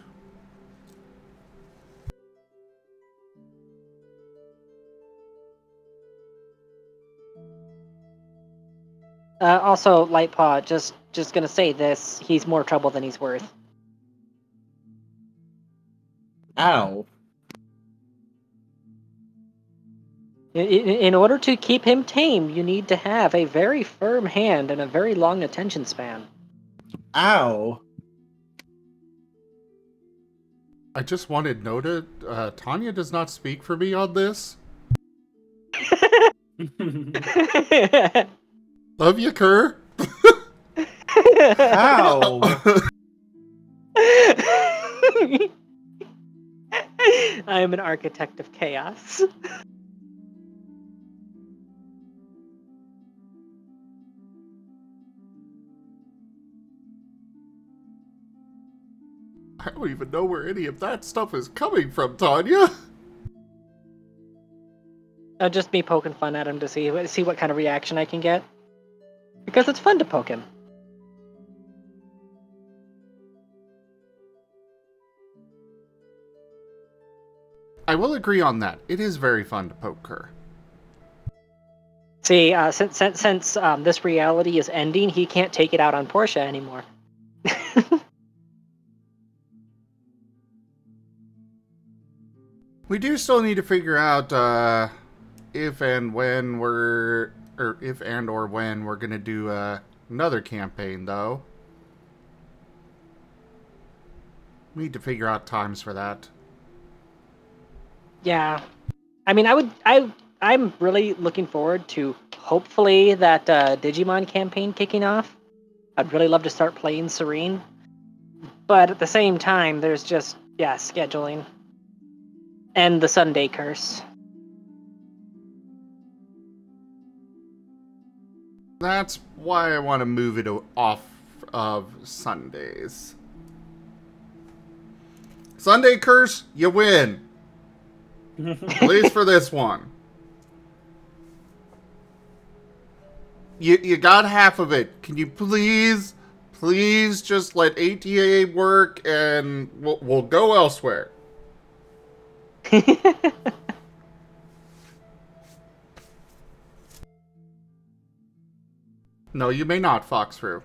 Also, Lightpaw, just gonna say this, he's more trouble than he's worth. Ow. In order to keep him tame, you need to have a very firm hand and a very long attention span. Ow. I just wanted noted, Tanya does not speak for me on this. Love you, Kerr. Ow. I am an architect of chaos. I don't even know where any of that stuff is coming from, Tanya. Just me poking fun at him to see what kind of reaction I can get. Because it's fun to poke him. I will agree on that. It is very fun to poke her. See, since this reality is ending, he can't take it out on Portia anymore. We do still need to figure out if and when we're gonna do another campaign, though. We need to figure out times for that. Yeah, I mean, I'm really looking forward to hopefully that Digimon campaign kicking off. I'd really love to start playing Serene, but at the same time, there's just scheduling and the Sunday curse. That's why I want to move it off of Sundays. Sunday curse, you win. At least for this one. You got half of it. Can you please just let ATA work and we'll go elsewhere. No, you may not, Foxfru.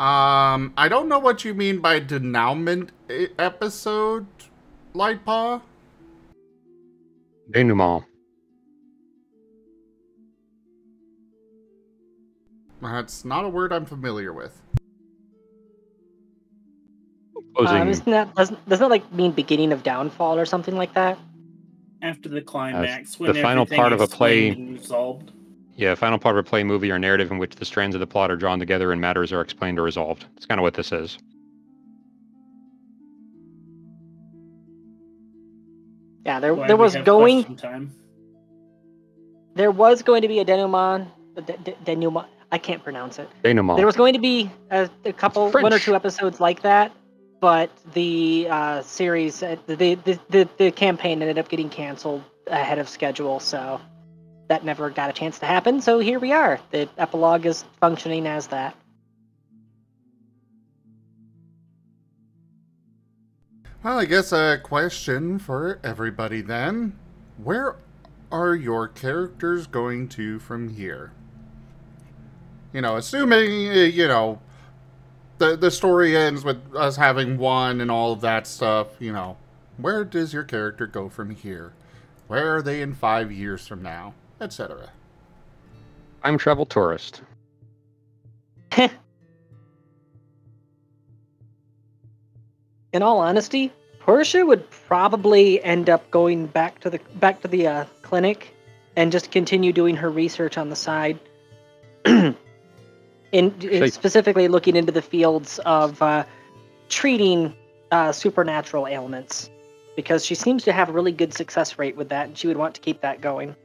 I don't know what you mean by denouement episode, Lightpaw. Denouement. That's not a word I'm familiar with. Closing. Doesn't that like mean beginning of downfall or something like that? After the climax, the when final everything part of a explained play- and resolved. Yeah, final part of a play, movie, or narrative in which the strands of the plot are drawn together and matters are explained or resolved. That's kind of what this is. Yeah, there Why was we have going question time. there was going to be a denouement. Denouement. I can't pronounce it. Denouement. There was going to be a couple, It's French. 1 or 2 episodes like that, but the series, the campaign ended up getting canceled ahead of schedule, so that never got a chance to happen. So here we are. The epilogue is functioning as that. Well, I guess a question for everybody then. Where are your characters going to from here? You know, assuming, the story ends with us having won and all of that stuff, where does your character go from here? Where are they in 5 years from now? Etc. Time travel tourist. In all honesty, Portia would probably end up going back to the clinic and just continue doing her research on the side. Specifically looking into the fields of treating supernatural ailments, because she seems to have a really good success rate with that, and she would want to keep that going.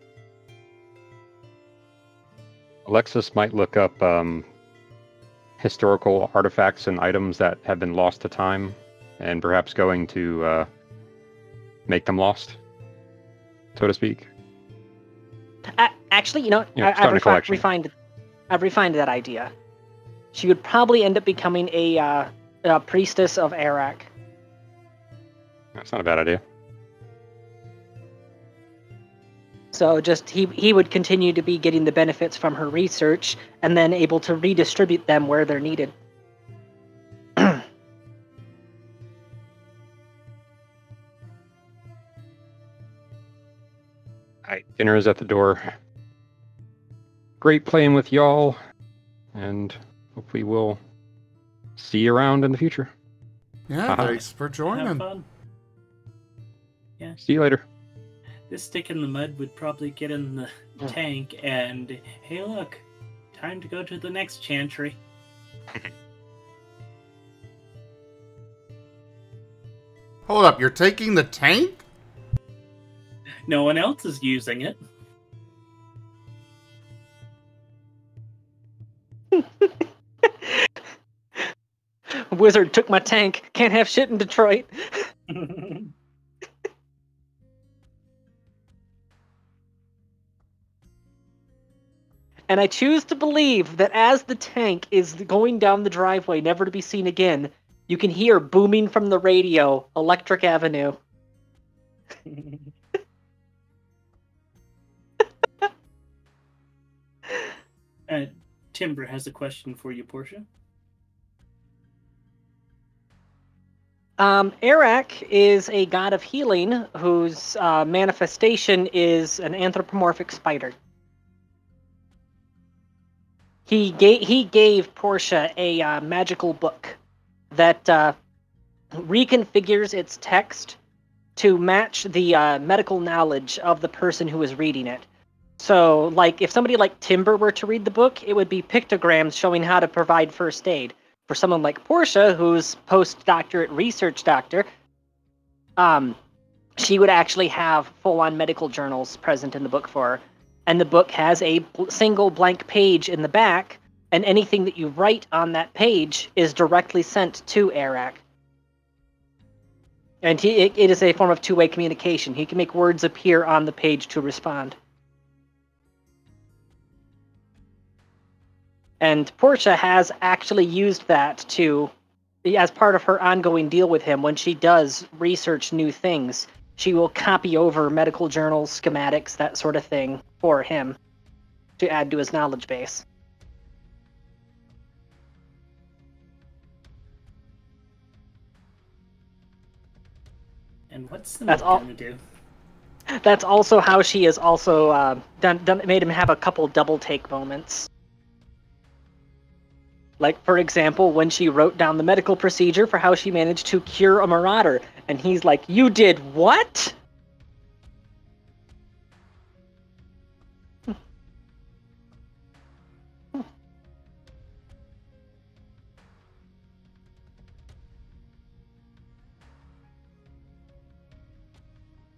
Alexis might look up historical artifacts and items that have been lost to time, and perhaps going to make them lost, so to speak. Actually, I've refined that idea. She would probably end up becoming a priestess of Arak. That's not a bad idea. So just he would continue to be getting the benefits from her research and then able to redistribute them where they're needed. Alright, dinner is at the door. Great playing with y'all, and hopefully we'll see you around in the future. Yeah, thanks for Have joining. fun. Yeah. See you later. This stick in the mud would probably get in the tank and, hey look, time to go to the next chantry. Hold up, you're taking the tank? No one else is using it. Wizard took my tank. Can't have shit in Detroit. And I choose to believe that as the tank is going down the driveway, never to be seen again, you can hear booming from the radio, Electric Avenue. Timber has a question for you, Portia. Arak is a god of healing whose manifestation is an anthropomorphic spider. He gave Portia a magical book that reconfigures its text to match the medical knowledge of the person who is reading it. So, like, if somebody like Timber were to read the book, it would be pictograms showing how to provide first aid. For someone like Portia, who's postdoctorate research doctor, she would actually have full-on medical journals present in the book for her. And the book has a single blank page in the back, and anything that you write on that page is directly sent to Arak. And it is a form of two-way communication. He can make words appear on the page to respond. And Portia has actually used that to as part of her ongoing deal with him, when she does research new things, she will copy over medical journals, schematics, that sort of thing for him to add to his knowledge base. And what's the going to do? That's also how she is also made him have a couple double take moments. Like, for example, when she wrote down the medical procedure for how she managed to cure a marauder, and he's like, "You did what?"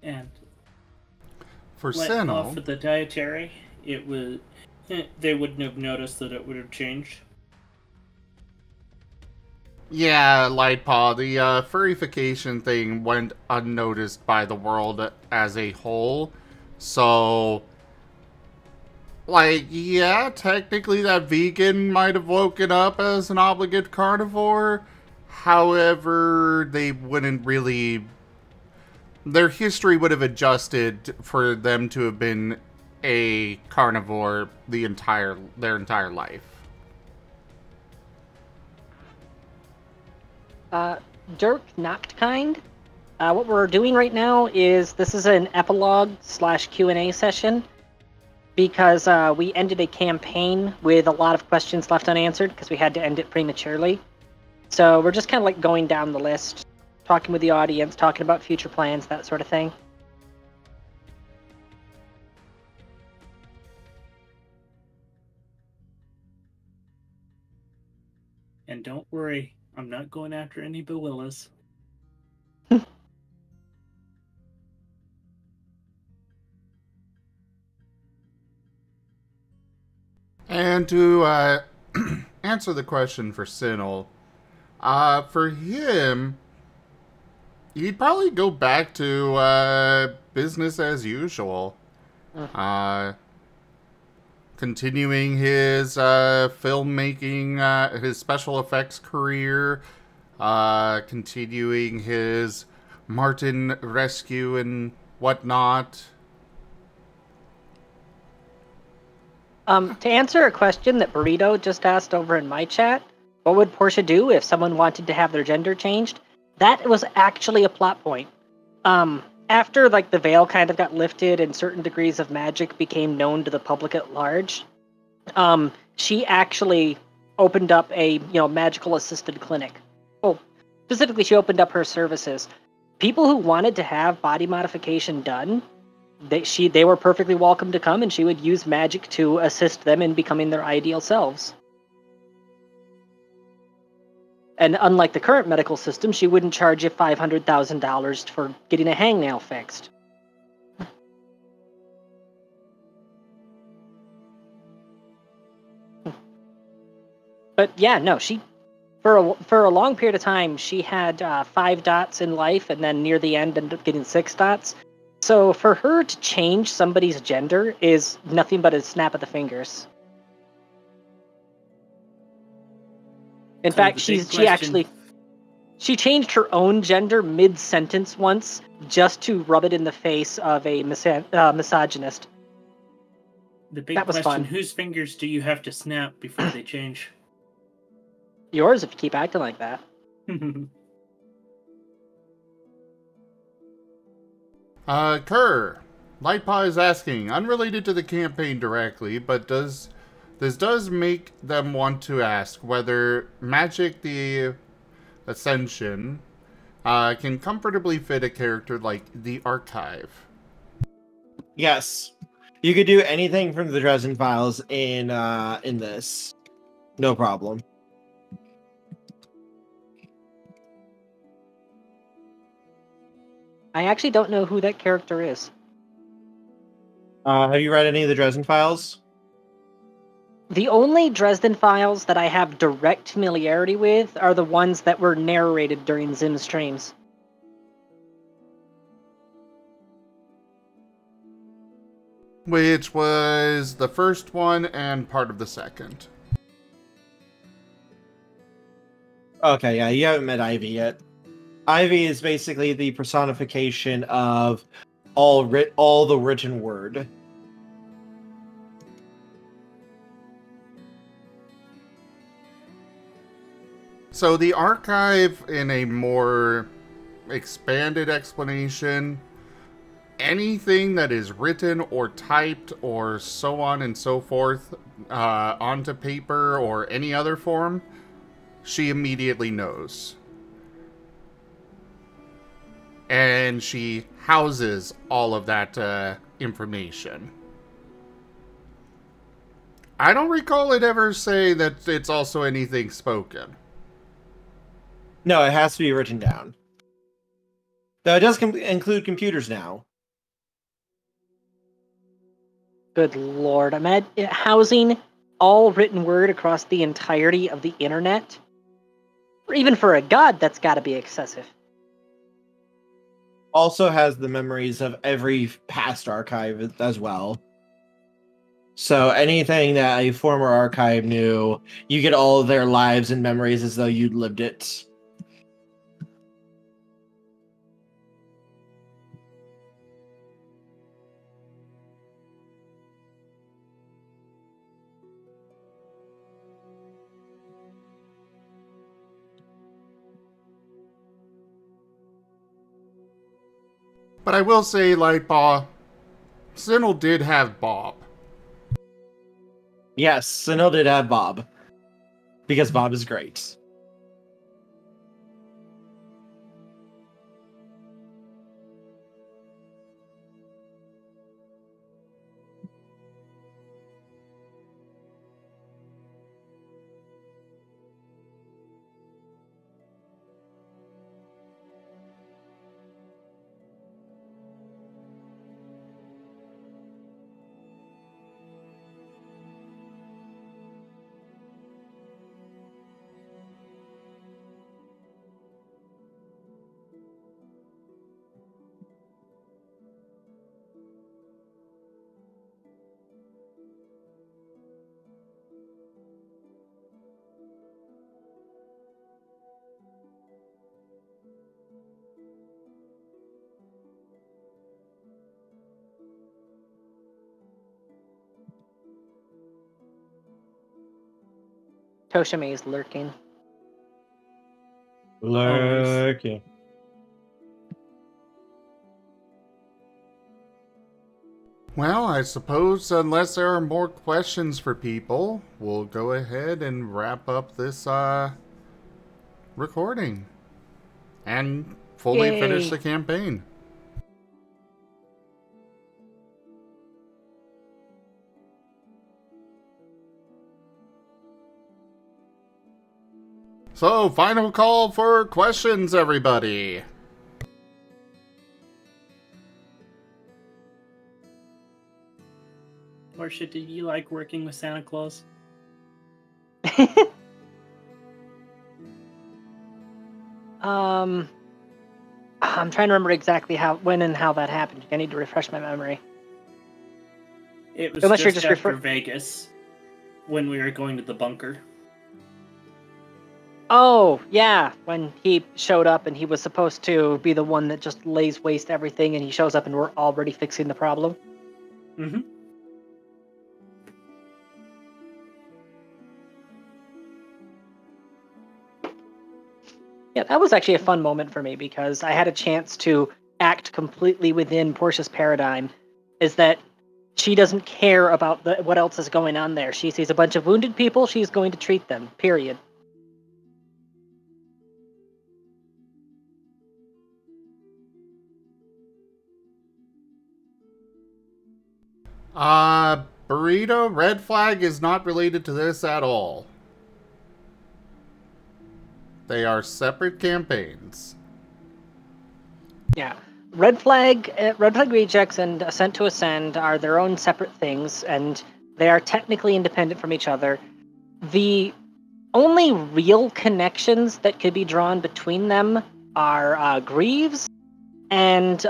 And for let Senel, off with the dietary, it was they wouldn't have noticed that it would have changed. yeah, Lightpaw, the furrification thing went unnoticed by the world as a whole. So, like, yeah, technically that vegan might have woken up as an obligate carnivore. However, they wouldn't really... Their history would have adjusted for them to have been a carnivore their entire life. Dirk Nachtkind. What we're doing right now is this is an epilogue / Q&A session because we ended a campaign with a lot of questions left unanswered because we had to end it prematurely. So we're just kind of like going down the list, talking with the audience, talking about future plans, that sort of thing. And don't worry, I'm not going after any Bawillas. And to answer the question for Sinel, for him, he'd probably go back to business as usual. Continuing his filmmaking, his special effects career, continuing his Marten rescue and whatnot. To answer a question that Burrito just asked over in my chat, what would Portia do if someone wanted to have their gender changed? That was actually a plot point. After like the veil kind of got lifted and certain degrees of magic became known to the public at large, she actually opened up a magical assisted clinic. Well, specifically, she opened up her services. People who wanted to have body modification done, they were perfectly welcome to come, and she would use magic to assist them in becoming their ideal selves. And unlike the current medical system, she wouldn't charge you $500,000 for getting a hangnail fixed. But yeah, no, she for a long period of time she had 5 dots in life, and then near the end ended up getting 6 dots. So for her to change somebody's gender is nothing but a snap of the fingers. In fact, she changed her own gender mid-sentence once just to rub it in the face of a misogynist. The big question, fun. Whose fingers do you have to snap before they change? Yours, if you keep acting like that. Kerr, Lightpaw is asking, unrelated to the campaign directly, but this does make them want to ask whether Magic the Ascension can comfortably fit a character like the Archive. Yes. You could do anything from the Dresden Files in this. No problem. I actually don't know who that character is. Have you read any of the Dresden Files? The only Dresden Files that I have direct familiarity with are the ones that were narrated during Zim streams. Which was the first one and part of the second. Okay, yeah, you haven't met Ivy yet. Ivy is basically the personification of all the written word. So the archive, in a more expanded explanation, anything that is written or typed or so on and so forth onto paper or any other form, she immediately knows. And she houses all of that information. I don't recall it ever say that it's also anything spoken. No, it has to be written down. Though it does include computers now. Good lord, imagine housing all written word across the entirety of the internet. Or even for a god, that's got to be excessive. Also has the memories of every past archive as well. So anything that a former archive knew, you get all of their lives and memories as though you'd lived it. But I will say, like, Sinel did have Bob. Yes, Sinel did have Bob. Because Bob is great. Tochemay is lurking. Lurking. Well, I suppose unless there are more questions for people, we'll go ahead and wrap up this recording and fully finish the campaign. So, final call for questions, everybody. Portia, did you like working with Santa Claus? I'm trying to remember exactly when and how that happened. I need to refresh my memory. It was Unless you're just just after Vegas, when we were going to the bunker. Oh, yeah, when he showed up and he was supposed to be the one that just lays waste everything, and he shows up and we're already fixing the problem. Mm-hmm. Yeah, that was actually a fun moment for me because I had a chance to act completely within Portia's paradigm. Is that she doesn't care about what else is going on there. She sees a bunch of wounded people, she's going to treat them, period. Burrito, Red Flag is not related to this at all. They are separate campaigns. Yeah. Red Flag Rejects and Ascent to Ascend are their own separate things, and they are technically independent from each other. The only real connections that could be drawn between them are Greaves and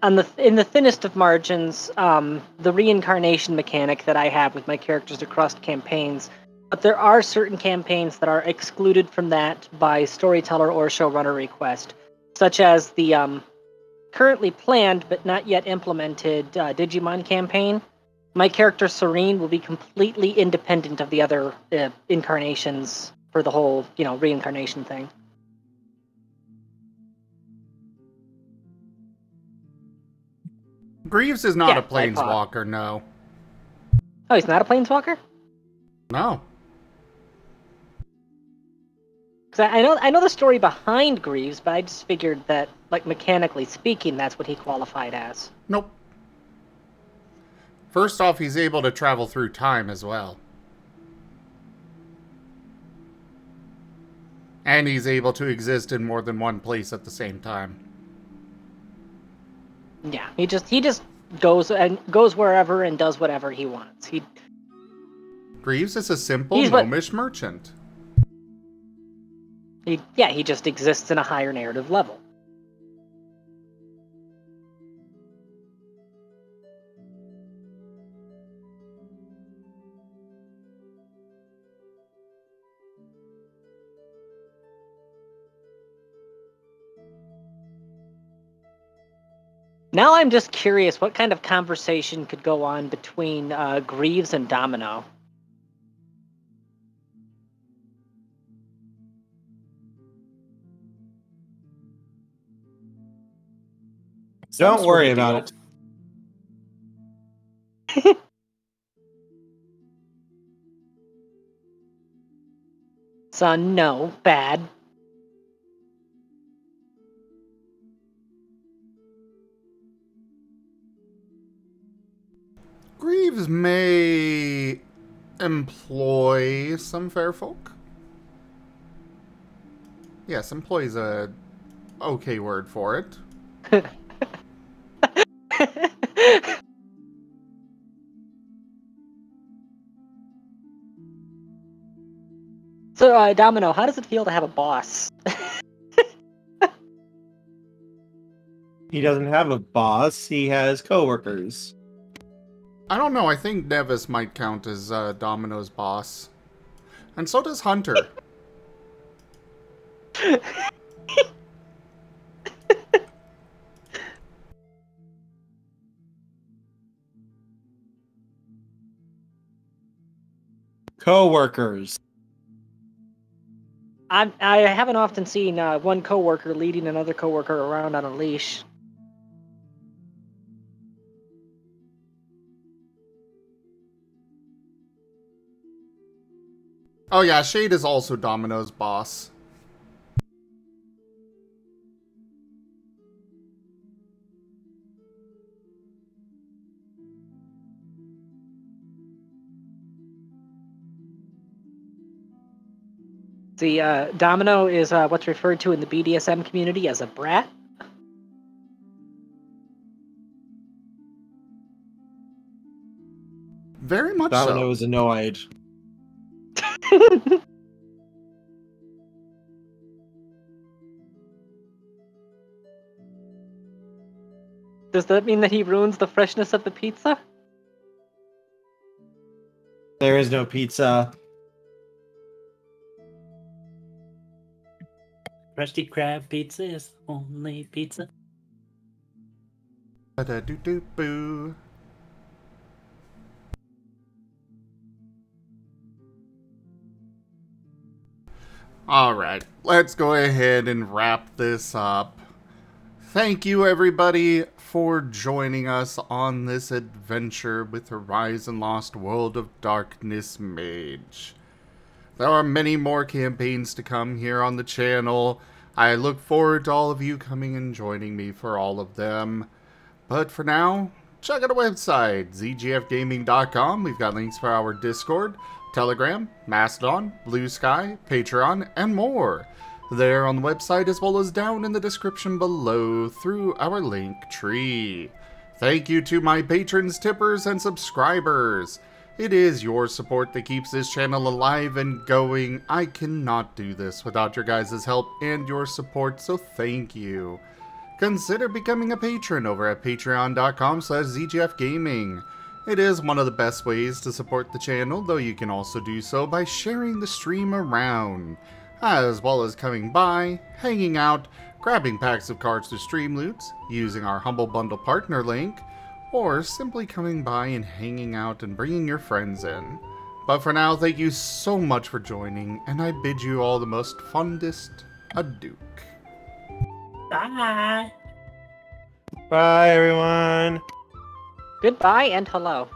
in the thinnest of margins, the reincarnation mechanic that I have with my characters across campaigns. But there are certain campaigns that are excluded from that by storyteller or showrunner request, such as the currently planned but not yet implemented Digimon campaign. My character Serene will be completely independent of the other incarnations for the whole, reincarnation thing. Greaves is not a planeswalker, no. Oh, he's not a planeswalker? No. Because I know the story behind Greaves, but I just figured that, like, mechanically speaking, that's what he qualified as. Nope. First off, he's able to travel through time as well. And he's able to exist in more than one place at the same time. Yeah, he just goes wherever and does whatever he wants. Greaves is a simple gnomish merchant. He just exists in a higher narrative level. Now I'm just curious what kind of conversation could go on between Greaves and Domino. Don't worry about it. So no, bad. Greaves may employ some fair folk. Yes, employ is a okay word for it. So, Domino, how does it feel to have a boss? He doesn't have a boss, he has coworkers. I don't know, I think Nevis might count as Domino's boss. And so does Hunter. Coworkers. I haven't often seen one coworker leading another coworker around on a leash. Oh yeah, Shade is also Domino's boss. The Domino is what's referred to in the BDSM community as a brat. Very much Domino so. is annoyed. Does that mean that he ruins the freshness of the pizza? There is no pizza. Krusty Krab pizza is the only pizza. Ba-da-doo-doo-boo. Alright, let's go ahead and wrap this up. Thank you everybody for joining us on this adventure with Horizon Lost World of Darkness Mage. There are many more campaigns to come here on the channel. I look forward to all of you coming and joining me for all of them. But for now, check out our website, zgfgaming.com. We've got links for our Discord, Telegram, Mastodon, Blue Sky, Patreon, and more. There on the website as well as down in the description below through our link tree. Thank you to my patrons, tippers, and subscribers. It is your support that keeps this channel alive and going. I cannot do this without your guys' help and your support, so thank you. Consider becoming a patron over at patreon.com/zgfgaming. It is one of the best ways to support the channel, though you can also do so by sharing the stream around, as well as coming by, hanging out, grabbing packs of cards to stream loots, using our Humble Bundle partner link, or simply coming by and hanging out and bringing your friends in. But for now, thank you so much for joining, and I bid you all the most fondest adieu. Bye. Bye, everyone. Goodbye and hello.